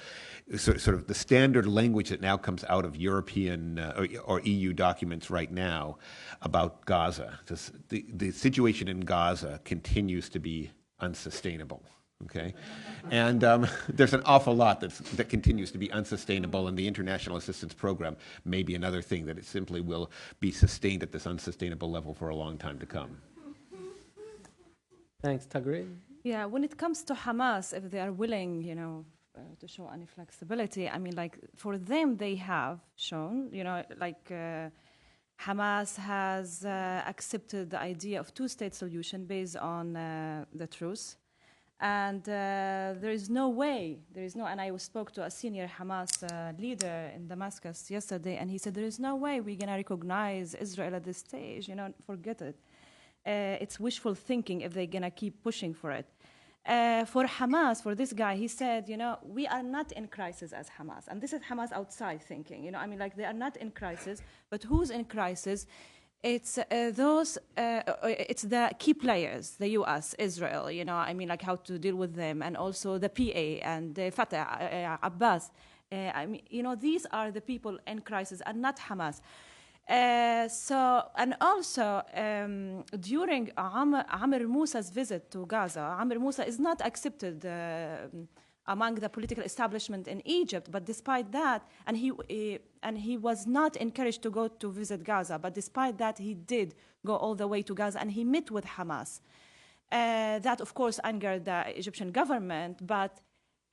sort of the standard language that now comes out of European or EU documents right now about Gaza. The situation in Gaza continues to be unsustainable. Okay, and there's an awful lot that continues to be unsustainable, and the international assistance program may be another thing that it simply will be sustained at this unsustainable level for a long time to come. Thanks, Tagreed. Yeah, when it comes to Hamas, if they are willing, to show any flexibility, I mean, like for them, they have shown, Hamas has accepted the idea of two-state solution based on the truce. And there is no way, and I spoke to a senior Hamas leader in Damascus yesterday, and he said, there is no way we're going to recognize Israel at this stage, forget it. It's wishful thinking if they're going to keep pushing for it. For Hamas, for this guy, he said, we are not in crisis as Hamas. And this is Hamas outside thinking, they are not in crisis, but who's in crisis? It's it's the key players, the U.S., Israel, how to deal with them, and also the PA and Fatah, Abbas. These are the people in crisis and not Hamas. And also, during Amr Musa's visit to Gaza, Amr Musa is not accepted among the political establishment in Egypt, but despite that, and he was not encouraged to go to visit Gaza, but despite that, he did go all the way to Gaza, and he met with Hamas. That, of course, angered the Egyptian government, but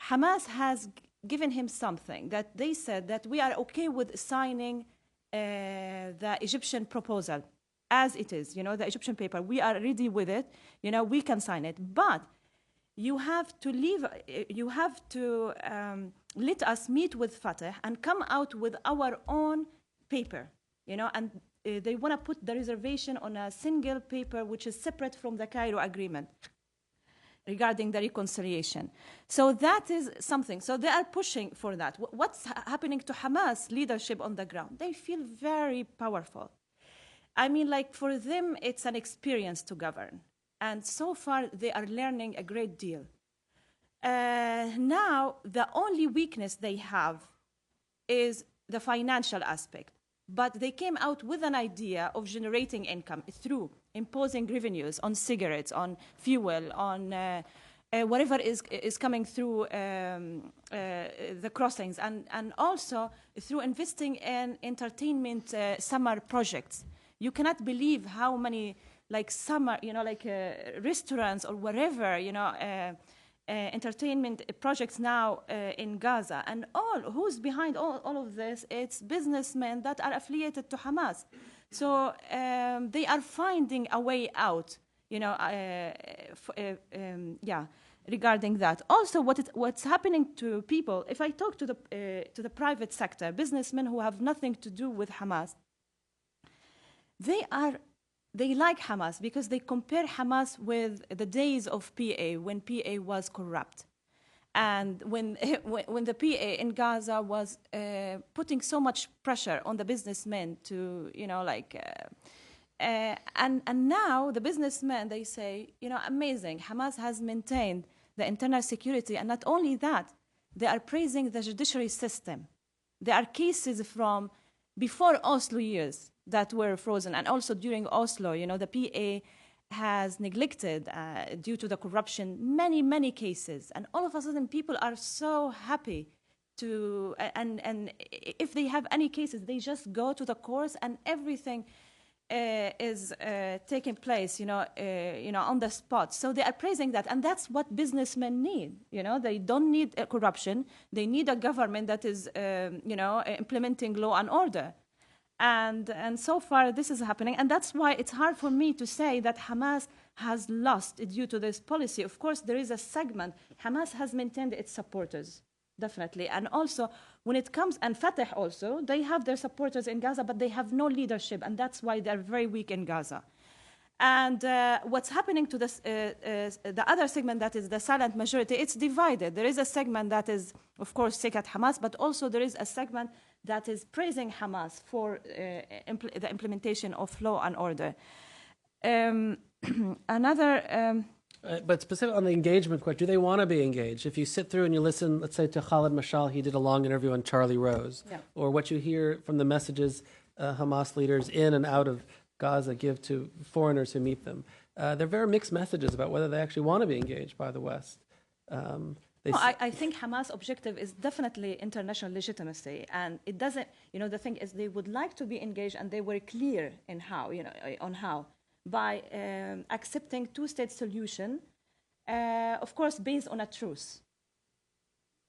Hamas has given him something, that they said that we are okay with signing the Egyptian proposal as it is, the Egyptian paper. We are ready with it, we can sign it, but you have to let us meet with Fatah and come out with our own paper, and they want to put the reservation on a single paper which is separate from the Cairo agreement regarding the reconciliation. So that is something. So they are pushing for that. What's happening to Hamas leadership on the ground? They feel very powerful. For them, it's an experience to govern. And so far, they are learning a great deal. Now, the only weakness they have is the financial aspect. But they came out with an idea of generating income through imposing revenues on cigarettes, on fuel, on whatever is coming through the crossings, and also through investing in entertainment summer projects. You cannot believe how many summer, restaurants or whatever, entertainment projects now in Gaza. And who's behind all of this? It's businessmen that are affiliated to Hamas. So they are finding a way out, regarding that. Also, what's happening to people, if I talk to the private sector, businessmen who have nothing to do with Hamas, they like Hamas because they compare Hamas with the days of PA, when PA was corrupt. And when the PA in Gaza was putting so much pressure on the businessmen to, and now the businessmen, they say, amazing, Hamas has maintained the internal security. And not only that, they are praising the judiciary system. There are cases from before Oslo years that were frozen, and also during Oslo, the PA has neglected, due to the corruption, many cases. And all of a sudden, people are so happy to, and if they have any cases, they just go to the courts, and everything is taking place, on the spot. So they are praising that, and that's what businessmen need. They don't need corruption. They need a government that is, implementing law and order. And so far, this is happening, and that's why it's hard for me to say that Hamas has lost due to this policy. Of course, there is a segment. Hamas has maintained its supporters, definitely. And also, when it comes, and Fatah also, they have their supporters in Gaza, but they have no leadership, and that's why they're very weak in Gaza. And what's happening to this, the other segment that is the silent majority, it's divided. There is a segment that is, of course, sick at Hamas, but also there is a segment that is praising Hamas for the implementation of law and order. But specifically on the engagement question, do they want to be engaged? If you sit through and you listen, let's say, to Khalid Mashal, he did a long interview on Charlie Rose, or what you hear from the messages Hamas leaders in and out of Gaza give to foreigners who meet them. They're very mixed messages about whether they actually want to be engaged by the West. I think Hamas' objective is definitely international legitimacy, and it doesn't. The thing is, they would like to be engaged, and they were clear in how. On how by accepting two-state solution, of course, based on a truce.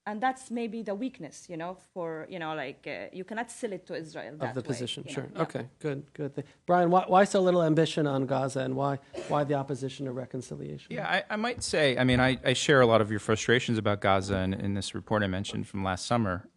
And that's maybe the weakness, for, you cannot sell it to Israel that of the way, position, sure. Yeah. Okay, good. Brian, why so little ambition on Gaza, and why the opposition to reconciliation? Yeah, I might say, I share a lot of your frustrations about Gaza in this report I mentioned from last summer.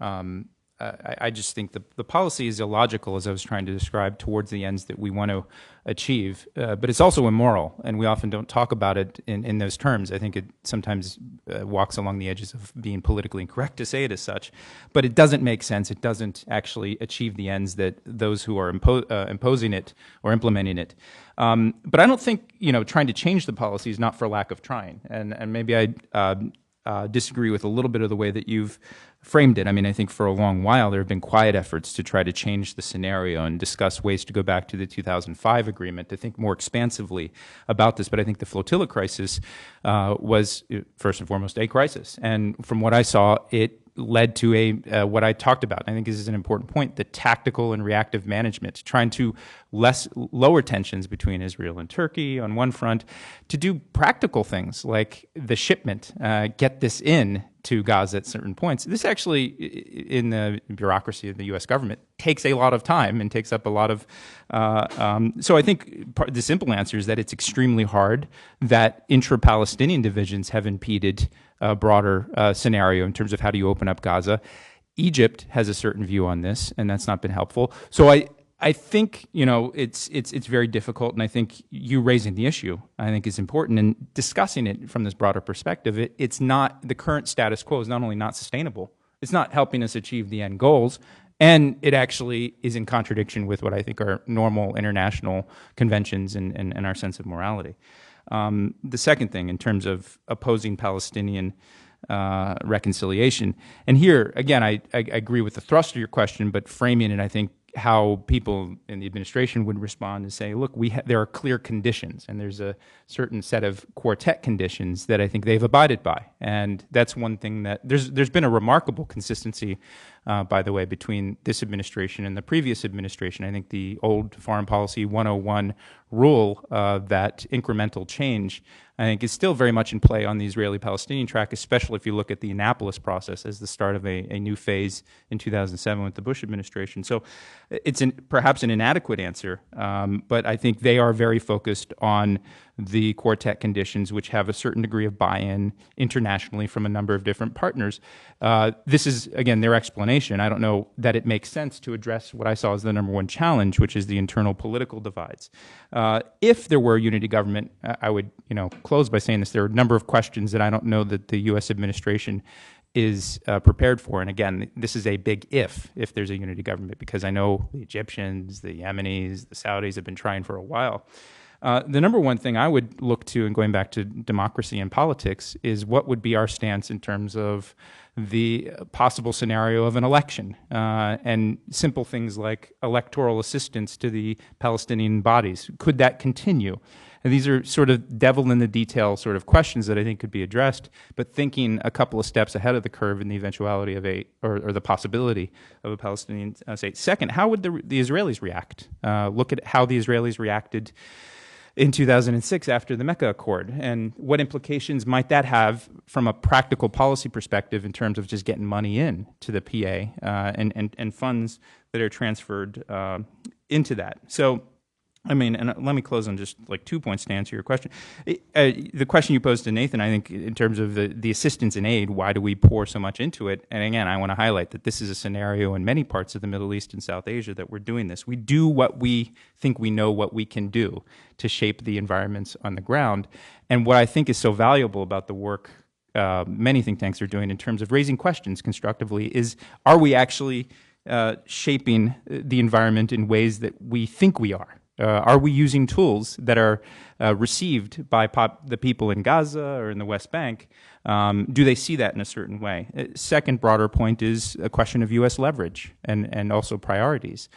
I just think the policy is illogical, as I was trying to describe, towards the ends that we want to achieve. But it's also immoral, and we often don't talk about it in those terms. I think it sometimes walks along the edges of being politically incorrect to say it as such. But it doesn't make sense. It doesn't actually achieve the ends that those who are imposing it or implementing it. But I don't think trying to change the policy is not for lack of trying. And maybe I disagree with a little bit of the way that you've framed it. I think for a long while there have been quiet efforts to try to change the scenario and discuss ways to go back to the 2005 agreement, to think more expansively about this. But I think the flotilla crisis was, first and foremost, a crisis. And from what I saw, it led to what I talked about. I think this is an important point, the tactical and reactive management, trying to lower tensions between Israel and Turkey on one front, to do practical things like the shipment, get this in to Gaza at certain points. This actually, in the bureaucracy of the U.S. government, takes a lot of time and takes up a lot of... so I think the simple answer is that it's extremely hard, that intra-Palestinian divisions have impeded a broader scenario in terms of how do you open up Gaza. Egypt has a certain view on this, and that's not been helpful. So I think it's very difficult, and I think you raising the issue I think is important, and discussing it from this broader perspective. It's not, the current status quo is not only not sustainable, it's not helping us achieve the end goals, and it actually is in contradiction with what I think are normal international conventions and our sense of morality. The second thing, in terms of opposing Palestinian reconciliation, and here again I agree with the thrust of your question, but framing it, I think how people in the administration would respond and say, look, there are clear conditions, and there's a certain set of quartet conditions that I think they've abided by. And that's one thing that there's been a remarkable consistency, by the way, between this administration and the previous administration. I think the old Foreign Policy 101 rule that incremental change, I think, is still very much in play on the Israeli-Palestinian track, especially if you look at the Annapolis process as the start of a new phase in 2007 with the Bush administration. So it's perhaps an inadequate answer, but I think they are very focused on the quartet conditions, which have a certain degree of buy-in internationally from a number of different partners. This is, again, their explanation. I don't know that it makes sense to address what I saw as the number one challenge, which is the internal political divides. If there were a unity government, I would close by saying this, there are a number of questions that I don't know that the U.S. administration is prepared for. And again, this is a big if there's a unity government, because I know the Egyptians, the Yemenis, the Saudis have been trying for a while. The number one thing I would look to, and going back to democracy and politics, is what would be our stance in terms of the possible scenario of an election, and simple things like electoral assistance to the Palestinian bodies. Could that continue? And these are sort of devil in the detail sort of questions that I think could be addressed, but thinking a couple of steps ahead of the curve in the eventuality of or the possibility of a Palestinian state. Second, how would the Israelis react? Look at how the Israelis reacted in 2006 after the Mecca Accord, and what implications might that have from a practical policy perspective in terms of just getting money in to the PA and funds that are transferred into that. So I mean, and let me close on just like 2 points to answer your question. The question you posed to Nathan, I think, in terms of the assistance and aid, why do we pour so much into it? And again, I want to highlight that this is a scenario in many parts of the Middle East and South Asia that we're doing this. We do what we think we know what we can do to shape the environments on the ground. And what I think is so valuable about the work many think tanks are doing in terms of raising questions constructively is, are we actually shaping the environment in ways that we think we are? Are we using tools that are received by the people in Gaza or in the West Bank? Do they see that in a certain way? Second broader point is a question of U.S. leverage and also priorities.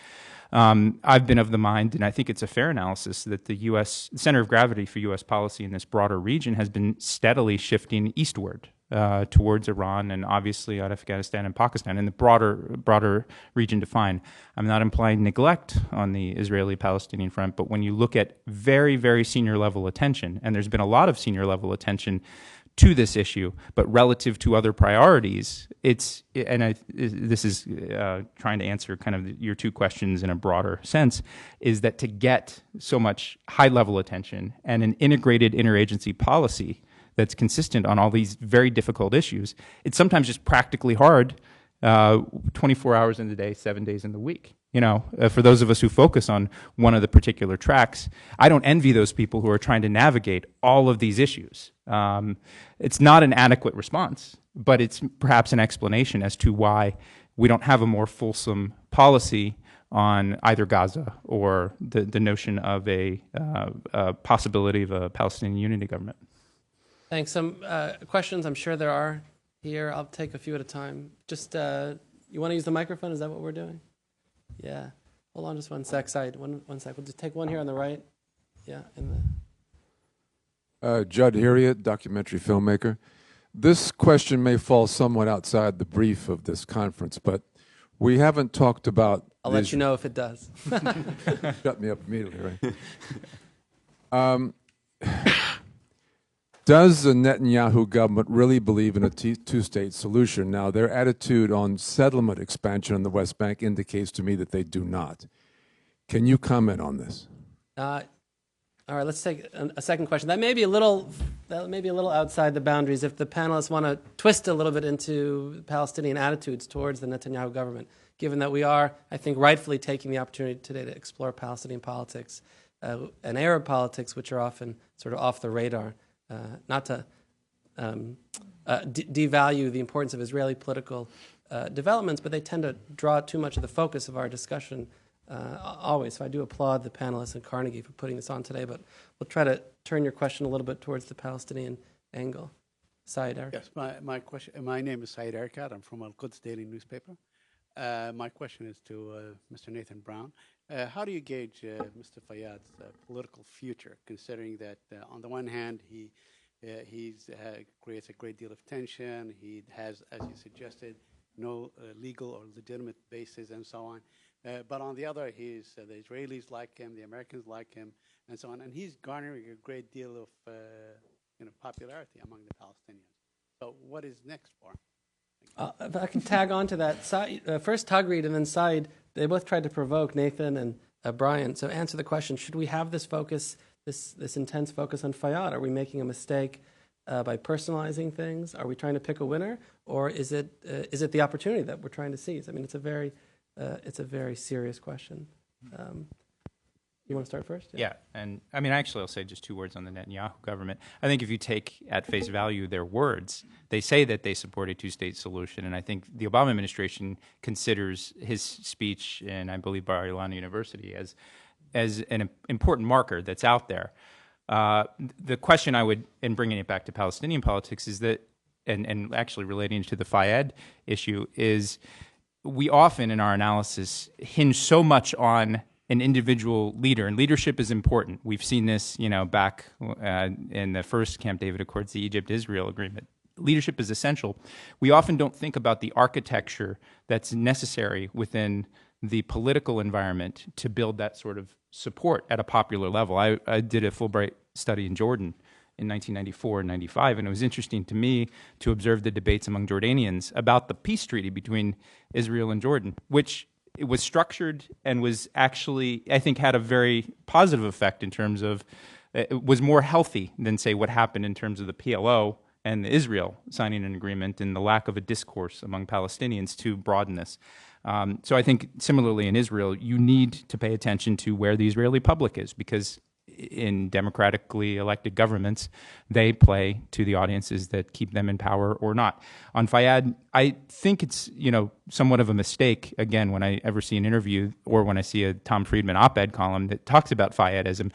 I've been of the mind, and I think it's a fair analysis, that the U.S. center of gravity for U.S. policy in this broader region has been steadily shifting eastward towards Iran and obviously out of Afghanistan and Pakistan, and the broader region defined. I'm not implying neglect on the Israeli-Palestinian front, but when you look at very, very senior level attention, and there's been a lot of senior level attention to this issue, but relative to other priorities, this is trying to answer kind of your two questions in a broader sense, is that to get so much high-level attention and an integrated interagency policy that's consistent on all these very difficult issues, it's sometimes just practically hard 24 hours in the day, 7 days in the week. You know, for those of us who focus on one of the particular tracks, I don't envy those people who are trying to navigate all of these issues. It's not an adequate response, but it's perhaps an explanation as to why we don't have a more fulsome policy on either Gaza or the notion of a possibility of a Palestinian unity government. Thanks. Some questions, I'm sure there are here. I'll take a few at a time. Just, you want to use the microphone? Is that what we're doing? Yeah. Hold on just one sec. One sec. We'll just take one here on the right. Yeah. Judd Harriet, documentary filmmaker. This question may fall somewhat outside the brief of this conference, but we haven't talked about... I'll let you know if it does. Shut me up immediately, right? Does the Netanyahu government really believe in a two-state solution? Now, their attitude on settlement expansion in the West Bank indicates to me that they do not. Can you comment on this? All right, let's take a second question. That may be a little outside the boundaries if the panelists want to twist a little bit into Palestinian attitudes towards the Netanyahu government, given that we are, I think, rightfully taking the opportunity today to explore Palestinian politics and Arab politics, which are often sort of off the radar. Not to devalue the importance of Israeli political developments, but they tend to draw too much of the focus of our discussion always. So I do applaud the panelists and Carnegie for putting this on today, but we'll try to turn your question a little bit towards the Palestinian angle. Saeed Erekat. Yes, my name is Saeed Erekat. I'm from Al-Quds Daily newspaper. My question is to Mr. Nathan Brown. How do you gauge Mr. Fayyad's political future, considering that on the one hand he creates a great deal of tension, he has, as you suggested, no legal or legitimate basis and so on, but on the other, the Israelis like him, the Americans like him, and so on, and he's garnering a great deal of popularity among the Palestinians. So what is next for him? If I can tag on to that, first Tagreed and then Saeed, they both tried to provoke Nathan and Brian. So answer the question, should we have this focus, this intense focus on Fayyad? Are we making a mistake by personalizing things? Are we trying to pick a winner? Or is it the opportunity that we're trying to seize? I mean, it's a very serious question. You want to start first? Yeah, and I mean, actually, I'll say just 2 words on the Netanyahu government. I think if you take at face value their words, they say that they support a two-state solution, and I think the Obama administration considers his speech in, I believe, Bar-Ilan University as an important marker that's out there. The question I would, in bringing it back to Palestinian politics, is that, and actually relating to the Fayyad issue, is we often in our analysis hinge so much on an individual leader, and leadership is important. We've seen this, back in the first Camp David Accords, the Egypt-Israel agreement. Leadership is essential. We often don't think about the architecture that's necessary within the political environment to build that sort of support at a popular level. I did a Fulbright study in Jordan in 1994 and 95, and it was interesting to me to observe the debates among Jordanians about the peace treaty between Israel and Jordan, which it was structured and was actually, I think, had a very positive effect in terms of, it was more healthy than, say, what happened in terms of the PLO and Israel signing an agreement and the lack of a discourse among Palestinians to broaden this. So I think similarly in Israel, you need to pay attention to where the Israeli public is, because in democratically elected governments, they play to the audiences that keep them in power or not. On Fayyad, I think it's, somewhat of a mistake, again, when I ever see an interview or when I see a Tom Friedman op-ed column that talks about Fayyadism.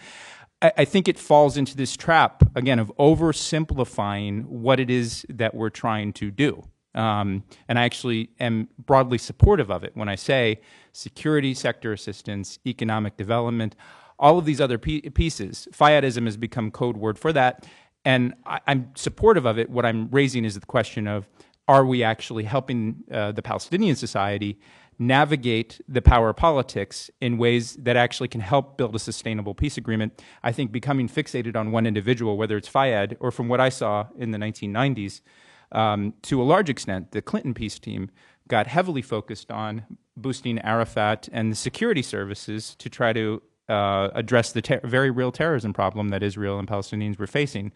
I think it falls into this trap, again, of oversimplifying what it is that we're trying to do. And I actually am broadly supportive of it when I say security sector assistance, economic development, all of these other pieces. Fayyadism has become code word for that, and I'm supportive of it. What I'm raising is the question of, are we actually helping the Palestinian society navigate the power politics in ways that actually can help build a sustainable peace agreement? I think becoming fixated on one individual, whether it's Fayyad or from what I saw in the 1990s, to a large extent, the Clinton peace team got heavily focused on boosting Arafat and the security services to try to address the very real terrorism problem that Israel and Palestinians were facing.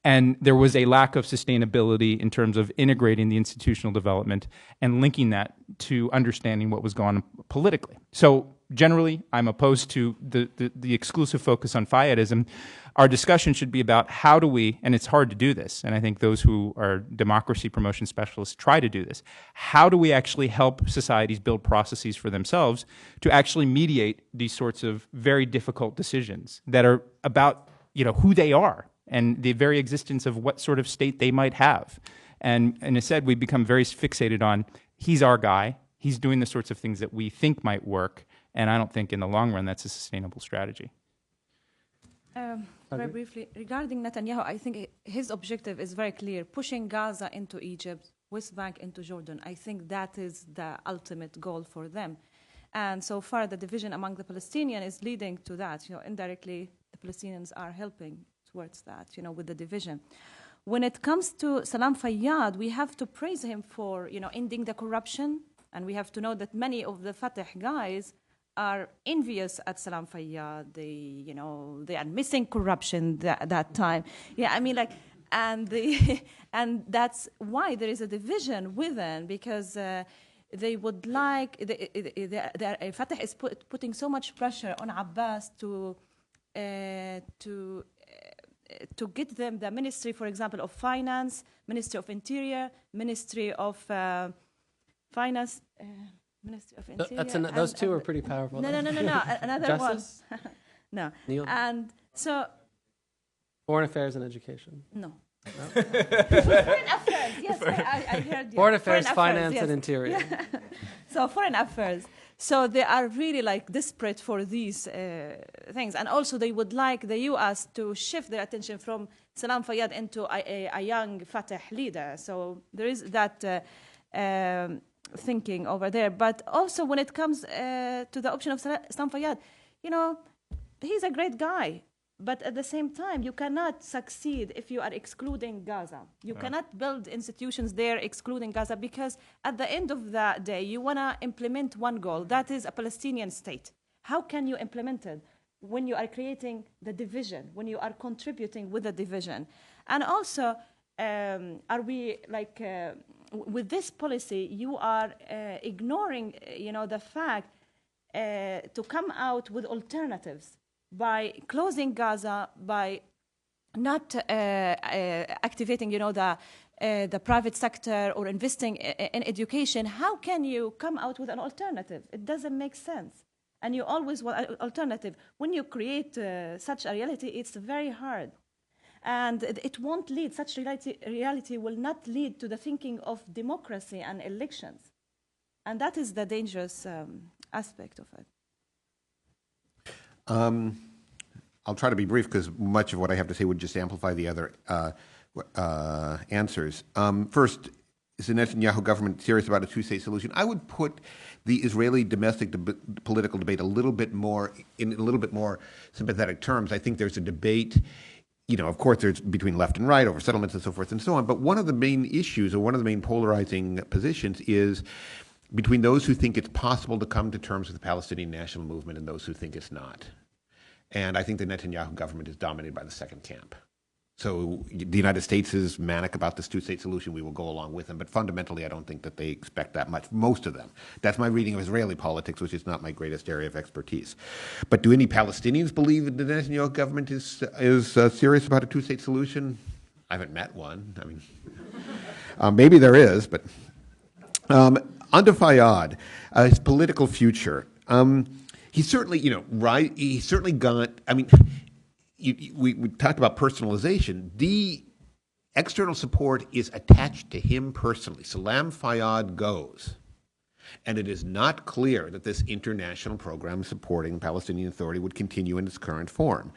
And there was a lack of sustainability in terms of integrating the institutional development and linking that to understanding what was going on politically. So generally, I'm opposed to the exclusive focus on Fayyadism. Our discussion should be about how do we, and it's hard to do this, and I think those who are democracy promotion specialists try to do this, how do we actually help societies build processes for themselves to actually mediate these sorts of very difficult decisions that are about, who they are and the very existence of what sort of state they might have. And instead, we become very fixated on, he's our guy, he's doing the sorts of things that we think might work, and I don't think in the long run that's a sustainable strategy. Very briefly, regarding Netanyahu, I think his objective is very clear, pushing Gaza into Egypt, West Bank into Jordan. I think that is the ultimate goal for them. And so far, the division among the Palestinians is leading to that. Indirectly, the Palestinians are helping towards that, with the division. When it comes to Salam Fayyad, we have to praise him for, ending the corruption. And we have to know that many of the Fatah guys are envious at Salam Fayyad. They are missing corruption that time. Yeah, and that's why there is a division within, because they would like, Fatah is putting so much pressure on Abbas to get them the Ministry, for example, of Finance, Ministry of Interior, Ministry of Finance, Ministry of Interior. Those two are pretty powerful. No. Another Justice? one. No. Neil? And so. Foreign Affairs and Education. No. Foreign Affairs, yes, I heard you. Foreign Affairs, Finance, yes. And Interior. Yeah. So Foreign Affairs. So they are really desperate for these things. And also they would like the U.S. to shift their attention from Salam Fayyad into a young Fatah leader. So there is that thinking over there. But also when it comes to the option of Salam Fayyad, he's a great guy. But at the same time, you cannot succeed if you are excluding Gaza. You cannot build institutions there excluding Gaza, because at the end of the day, you want to implement one goal, that is a Palestinian state. How can you implement it when you are creating the division, when you are contributing with the division? And also, are we with this policy, you are ignoring, the fact to come out with alternatives by closing Gaza, by not activating, the private sector or investing in education. How can you come out with an alternative? It doesn't make sense. And you always want an alternative. When you create such a reality, it's very hard. And it won't lead, such reality will not lead to the thinking of democracy and elections. And that is the dangerous aspect of it. I'll try to be brief because much of what I have to say would just amplify the other answers. First, is the Netanyahu government serious about a two-state solution? I would put the Israeli domestic political debate in a little bit more sympathetic terms. I think there's a debate, of course, there's between left and right over settlements and so forth and so on. But one of the main issues, or one of the main polarizing positions, is between those who think it's possible to come to terms with the Palestinian national movement and those who think it's not. And I think the Netanyahu government is dominated by the second camp. So the United States is manic about this two-state solution. We will go along with them. But fundamentally, I don't think that they expect that much, most of them. That's my reading of Israeli politics, which is not my greatest area of expertise. But do any Palestinians believe that the Netanyahu government is serious about a two-state solution? I haven't met one. I mean, maybe there is, but onto Fayyad, his political future. He's certainly, right. He's certainly got. I mean, we talked about personalization. The external support is attached to him personally. Salam Fayyad goes, and it is not clear that this international program supporting the Palestinian Authority would continue in its current form.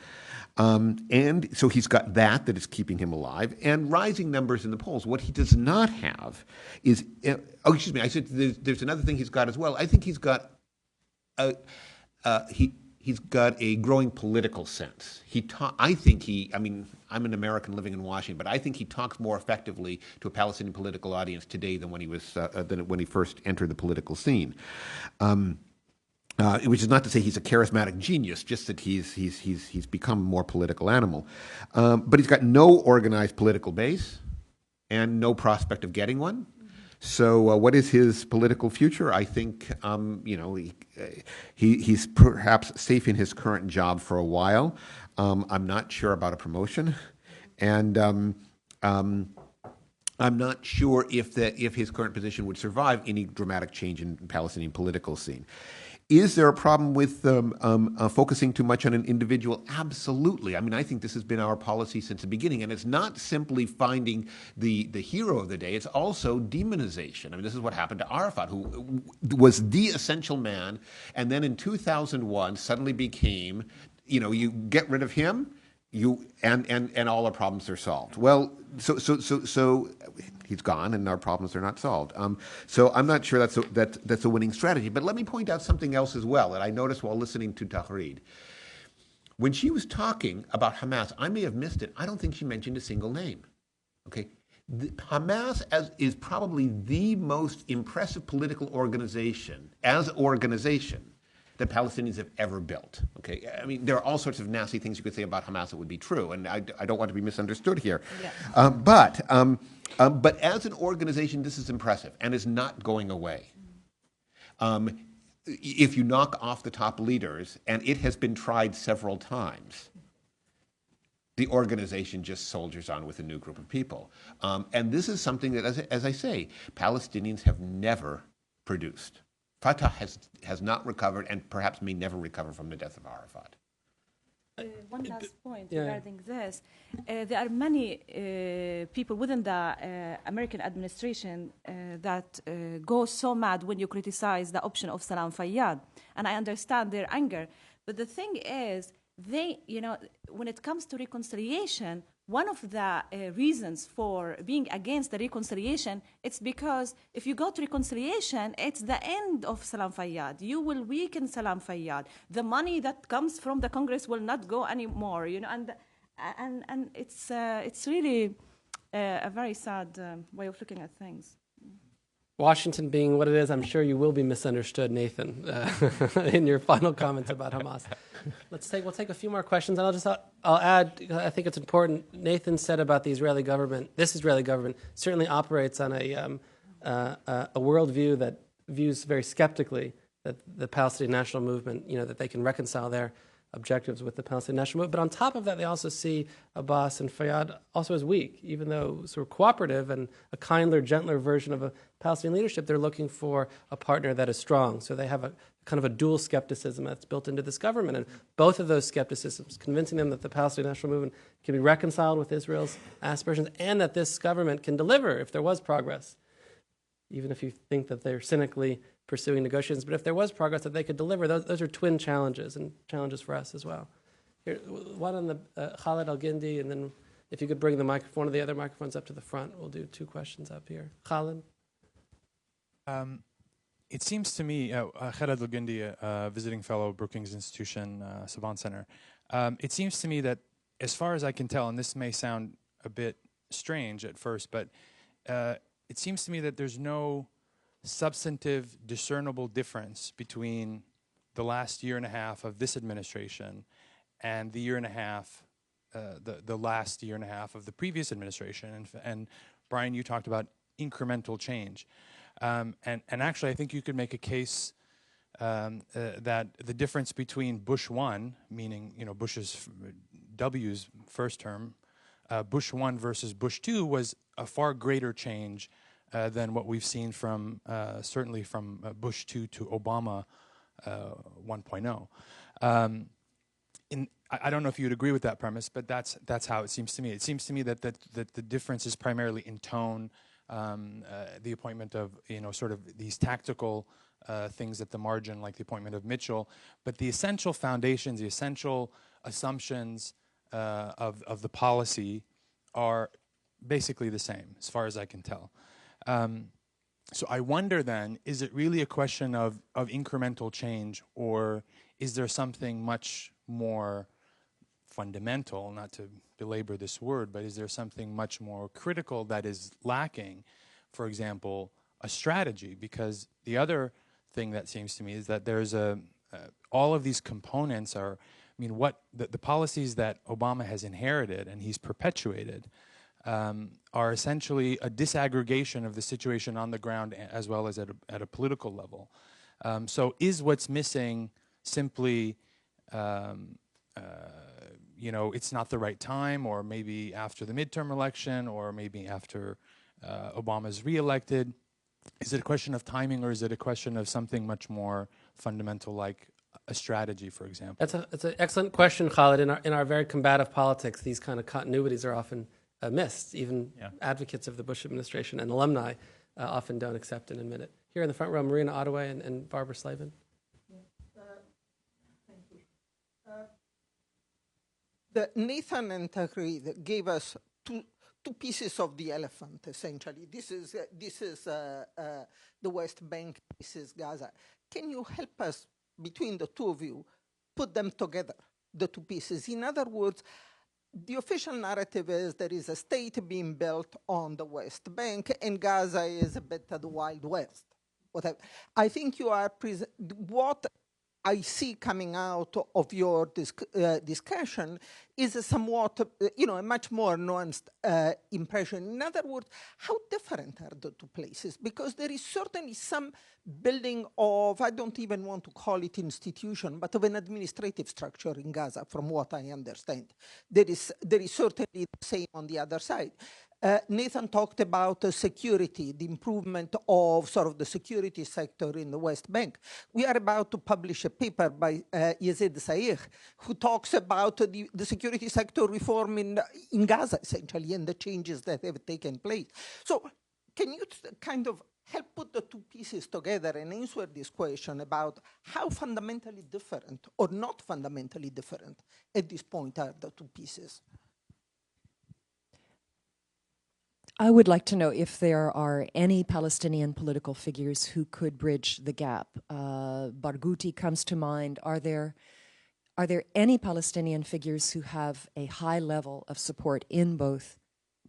And so he's got that is keeping him alive, and rising numbers in the polls. What he does not have is, I said there's another thing he's got as well. I think he's got he's got a growing political sense. I'm an American living in Washington, but I think he talks more effectively to a Palestinian political audience today than when he first entered the political scene. Which is not to say he's a charismatic genius, just that he's become a more political animal. But he's got no organized political base and no prospect of getting one. So what is his political future? I think he's perhaps safe in his current job for a while. I'm not sure about a promotion, and I'm not sure if his current position would survive any dramatic change in the Palestinian political scene. Is there a problem with focusing too much on an individual? Absolutely. I mean, I think this has been our policy since the beginning, and it's not simply finding the hero of the day. It's also demonization. I mean, this is what happened to Arafat, who was the essential man, and then in 2001 suddenly became, you get rid of him, and all our problems are solved. Well, so he's gone, and our problems are not solved. So I'm not sure that's a winning strategy. But let me point out something else as well that I noticed while listening to Tahreed. When she was talking about Hamas, I may have missed it. I don't think she mentioned a single name. Okay, Hamas is probably the most impressive political organization that Palestinians have ever built. Okay, I mean, there are all sorts of nasty things you could say about Hamas that would be true, and I don't want to be misunderstood here. Yeah. But as an organization, this is impressive and is not going away. If you knock off the top leaders, and it has been tried several times, the organization just soldiers on with a new group of people. And this is something that, as I say, Palestinians have never produced. Fatah has not recovered and perhaps may never recover from the death of Arafat. One last point regarding this. There are many people within the American administration that go so mad when you criticize the option of Salam Fayyad. And I understand their anger. But the thing is, when it comes to reconciliation, one of the reasons for being against the reconciliation, it's because if you go to reconciliation, it's the end of Salam Fayyad. You will weaken Salam Fayyad. The money that comes from the Congress will not go anymore, and it's really a very sad way of looking at things. Washington being what it is, I'm sure you will be misunderstood, Nathan, in your final comments about Hamas. We'll take a few more questions, and I'll add. I think it's important. Nathan said about the Israeli government. This Israeli government certainly operates on a worldview that views very skeptically that the Palestinian national movement, that they can reconcile their objectives with the Palestinian national movement. But on top of that, they also see Abbas and Fayyad also as weak, even though sort of cooperative and a kinder, gentler version of a Palestinian leadership. They're looking for a partner that is strong. So they have a kind of a dual skepticism that's built into this government. And both of those skepticisms, convincing them that the Palestinian national movement can be reconciled with Israel's aspirations and that this government can deliver if there was progress, even if you think that they're cynically pursuing negotiations. But if there was progress that they could deliver, those are twin challenges and challenges for us as well. Here, one on the Khalid Al-Gindi, and then if you could bring the microphone or the other microphones up to the front, we'll do two questions up here. Khalid? It seems to me, Khalid Al-Gindi, visiting fellow, Brookings Institution, Saban Center, it seems to me that as far as I can tell, and this may sound a bit strange at first, but it seems to me that there's no substantive, discernible difference between the last year and a half of this administration and the year and a half, the last year and a half of the previous administration. And Brian, you talked about incremental change. And actually, I think you could make a case that the difference between Bush 1, meaning W's first term, Bush 1 versus Bush 2 was a far greater change than what we've seen from certainly from Bush 2 to Obama 1.0. I don't know if you'd agree with that premise, but that's how it seems to me. It seems to me that the difference is primarily in tone, the appointment of sort of these tactical things at the margin, like the appointment of Mitchell, but the essential foundations, the essential assumptions of the policy are basically the same, as far as I can tell. So I wonder then, is it really a question of incremental change, or is there something much more fundamental, not to belabor this word, but is there something much more critical that is lacking? For example, a strategy, because the other thing that seems to me is that there's all of these components are, what the policies that Obama has inherited and he's perpetuated are essentially a disaggregation of the situation on the ground as well as at a political level. So is what's missing simply, it's not the right time, or maybe after the midterm election, or maybe after Obama's reelected? Is it a question of timing, or is it a question of something much more fundamental, like a strategy, for example? That's an excellent question, Khalid. In our very combative politics, these kind of continuities are often missed. Even advocates of the Bush administration and alumni often don't accept and admit it. Here in the front row, Marina Ottaway and Barbara Slavin. Thank you. The Nathan and Tagreed gave us two pieces of the elephant, essentially. This is the West Bank, this is Gaza. Can you help us, between the two of you, put them together, the two pieces? In other words, the official narrative is there is a state being built on the West Bank, and Gaza is a bit of the Wild West. Whatever. I think you are what I see coming out of your discussion is a somewhat, a much more nuanced impression. In other words, how different are the two places? Because there is certainly some building of, I don't even want to call it institution, but of an administrative structure in Gaza, from what I understand. There is certainly the same on the other side. Nathan talked about security, the improvement of sort of the security sector in the West Bank. We are about to publish a paper by Yazid Saïr, who talks about the security sector reform in Gaza, essentially, and the changes that have taken place. So can you kind of help put the two pieces together and answer this question about how fundamentally different or not fundamentally different at this point are the two pieces? I would like to know if there are any Palestinian political figures who could bridge the gap. Barghouti comes to mind. Are there any Palestinian figures who have a high level of support in both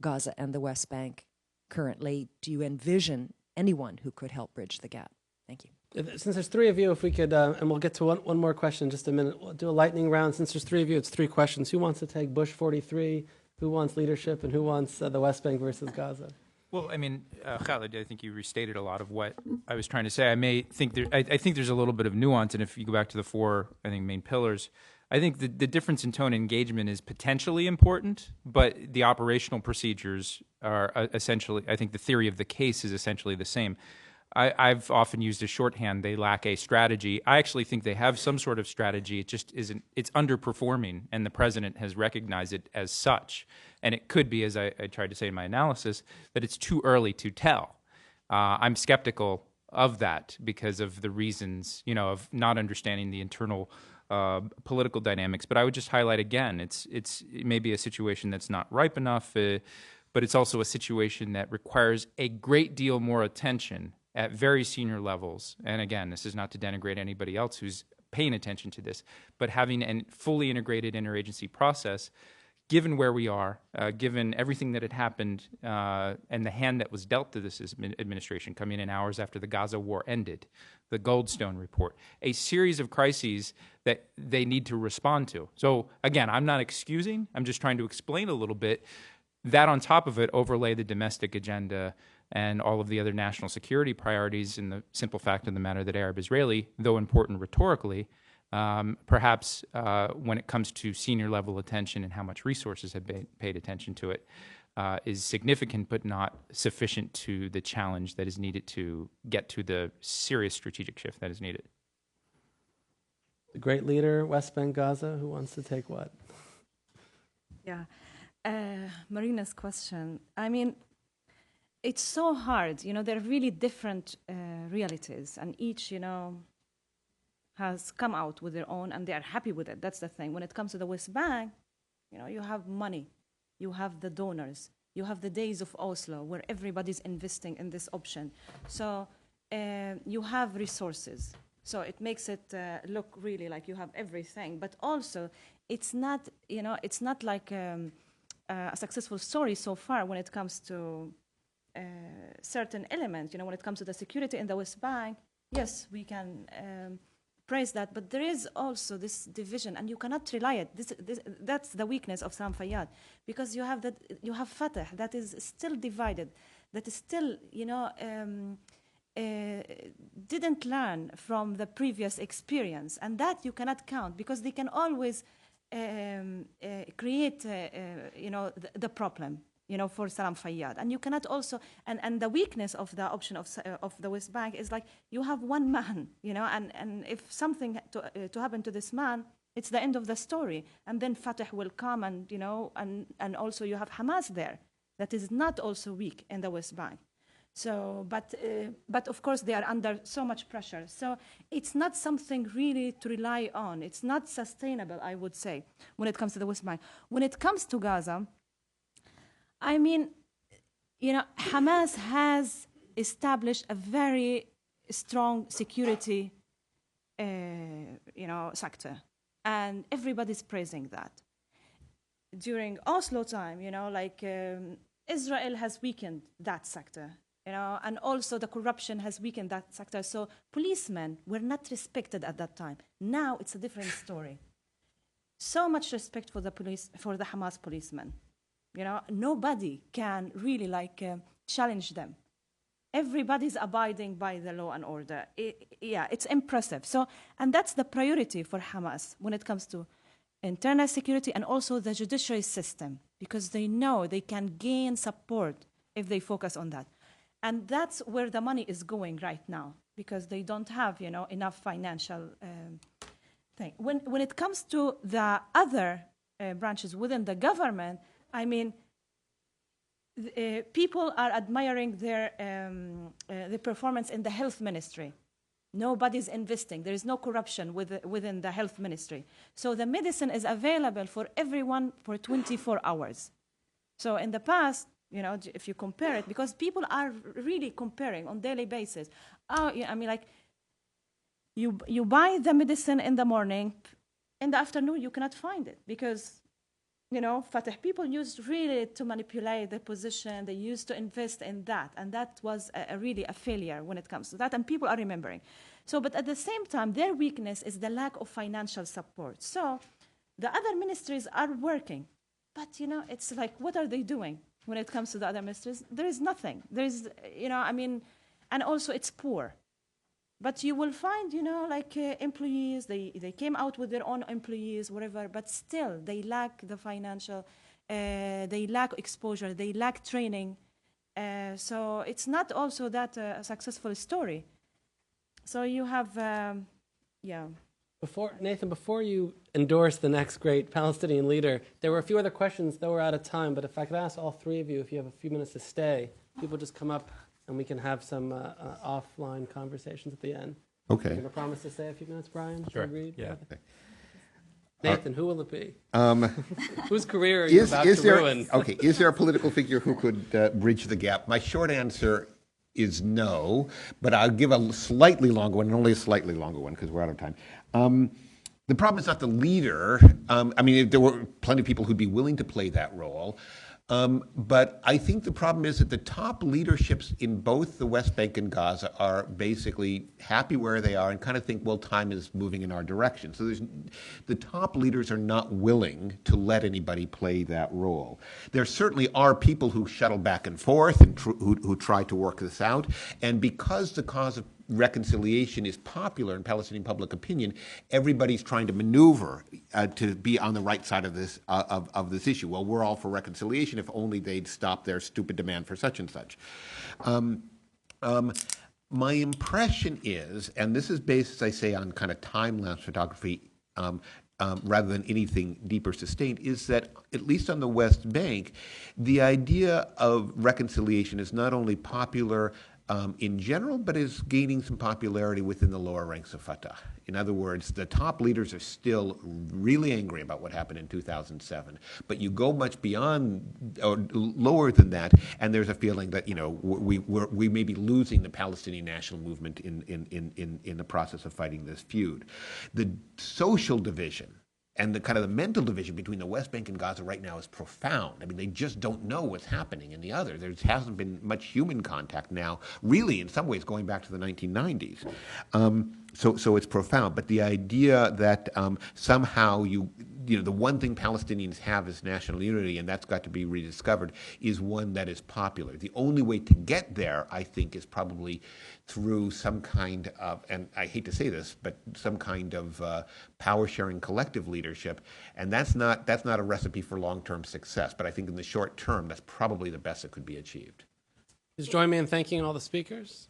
Gaza and the West Bank currently? Do you envision anyone who could help bridge the gap? Thank you. Since there's three of you, if we could, and we'll get to one more question in just a minute. We'll do a lightning round. Since there's three of you, it's three questions. Who wants to take Bush 43? Who wants leadership, and who wants the West Bank versus Gaza? Well, Khalid, I think you restated a lot of what I was trying to say. I think there's a little bit of nuance, and if you go back to the four, main pillars, I think the difference in tone and engagement is potentially important, but the operational procedures are essentially, I think the theory of the case is essentially the same. I've often used a shorthand, they lack a strategy. I actually think they have some sort of strategy. It just isn't, it's underperforming, and the president has recognized it as such. And it could be, as I tried to say in my analysis, that it's too early to tell. I'm skeptical of that because of the reasons, of not understanding the internal political dynamics. But I would just highlight again, it may be a situation that's not ripe enough, but it's also a situation that requires a great deal more attention at very senior levels. And again, this is not to denigrate anybody else who's paying attention to this, but having a fully integrated interagency process given where we are, given everything that had happened, and the hand that was dealt to this administration coming in hours after the Gaza war ended, the Goldstone report, a series of crises that they need to respond to. So again, I'm not excusing, I'm just trying to explain a little bit. That on top of it, overlay the domestic agenda and all of the other national security priorities, and the simple fact of the matter that Arab-Israeli, though important rhetorically, perhaps when it comes to senior level attention and how much resources have been paid attention to it, is significant but not sufficient to the challenge that is needed to get to the serious strategic shift that is needed. The great leader, West Bank, Gaza, who wants to take what? Yeah. Marina's question. I mean, it's so hard. You know, there are really different realities, and each, you know, has come out with their own, and they are happy with it. That's the thing. When it comes to the West Bank, you know, you have money, you have the donors, you have the days of Oslo, where everybody's investing in this option. So you have resources. So it makes it look really like you have everything. But also, it's not, you know, it's not like a successful story so far when it comes to certain elements. You know, when it comes to the security in the West Bank, yes, we can praise that, but there is also this division, and you cannot rely it. That's the weakness of Salam Fayyad, because you have Fatah that is still divided, that is still, you know, didn't learn from the previous experience, and that you cannot count, because they can always create, you know, the problem, you know, for Salam Fayyad. And you cannot also, and the weakness of the option of the West Bank is like, you have one man, you know, and if something to happen to this man, it's the end of the story. And then Fatah will come, and, you know, and also you have Hamas there, that is not also weak in the West Bank. So, but of course they are under so much pressure. So it's not something really to rely on. It's not sustainable, I would say, when it comes to the West Bank. When it comes to Gaza, I mean, you know, Hamas has established a very strong security, you know, sector, and everybody's praising that. During Oslo time, you know, like Israel has weakened that sector, you know, and also the corruption has weakened that sector. So policemen were not respected at that time. Now it's a different story. So much respect for the police, for the Hamas policemen. You know, nobody can really like challenge them. Everybody's abiding by the law and order. Yeah, it's impressive. So, and that's the priority for Hamas when it comes to internal security and also the judiciary system, because they know they can gain support if they focus on that. And that's where the money is going right now, because they don't have, you know, enough financial thing. When it comes to the other branches within the government, I mean, people are admiring their the performance in the health ministry. Nobody's investing. There is no corruption within the health ministry. So the medicine is available for everyone for 24 hours. So in the past, you know, if you compare it, because people are really comparing on daily basis. Oh, yeah, I mean, like, you buy the medicine in the morning, in the afternoon you cannot find it, because, you know, Fatah people used really to manipulate the position. They used to invest in that, and that was really a failure when it comes to that, and people are remembering. So, but at the same time, their weakness is the lack of financial support. So the other ministries are working, but, you know, it's like, what are they doing when it comes to the other ministries? There is nothing. There is, you know, I mean, and also it's poor. But you will find, you know, like employees, they came out with their own employees, whatever, but still they lack the financial, they lack exposure, they lack training. So it's not also that a successful story. So you have, yeah. Nathan, before you endorse the next great Palestinian leader, there were a few other questions, though we're out of time, but if I could ask all three of you, if you have a few minutes to stay, people just come up and we can have some offline conversations at the end. Okay. You going to promise to stay a few minutes, Brian? Sure. Agreed? Yeah. Okay. Nathan, who will it be? Whose career are you about to ruin? Okay, is there a political figure who could bridge the gap? My short answer is no, but I'll give a slightly longer one, and only a slightly longer one because we're out of time. The problem is not the leader. There were plenty of people who'd be willing to play that role. But I think the problem is that the top leaderships in both the West Bank and Gaza are basically happy where they are and kind of think, well, time is moving in our direction. So the top leaders are not willing to let anybody play that role. There certainly are people who shuttle back and forth and who try to work this out. And because the cause of reconciliation is popular in Palestinian public opinion, everybody's trying to maneuver to be on the right side of this issue. Well, we're all for reconciliation if only they'd stop their stupid demand for such and such. My impression is, and this is based, as I say, on kind of time-lapse photography rather than anything deeper sustained, is that, at least on the West Bank, the idea of reconciliation is not only popular in general, but is gaining some popularity within the lower ranks of Fatah. In other words, the top leaders are still really angry about what happened in 2007. But you go much beyond or lower than that, and there's a feeling that we may be losing the Palestinian national movement in the process of fighting this feud. The social division and the kind of the mental division between the West Bank and Gaza right now is profound. I mean, they just don't know what's happening in the other. There hasn't been much human contact now, really, in some ways, going back to the 1990s. So it's profound. But the idea that somehow the one thing Palestinians have is national unity, and that's got to be rediscovered, is one that is popular. The only way to get there, I think, is probably through some kind of, and I hate to say this, but some kind of power-sharing collective leadership, and that's not a recipe for long-term success. But I think in the short term, that's probably the best that could be achieved. Please join me in thanking all the speakers.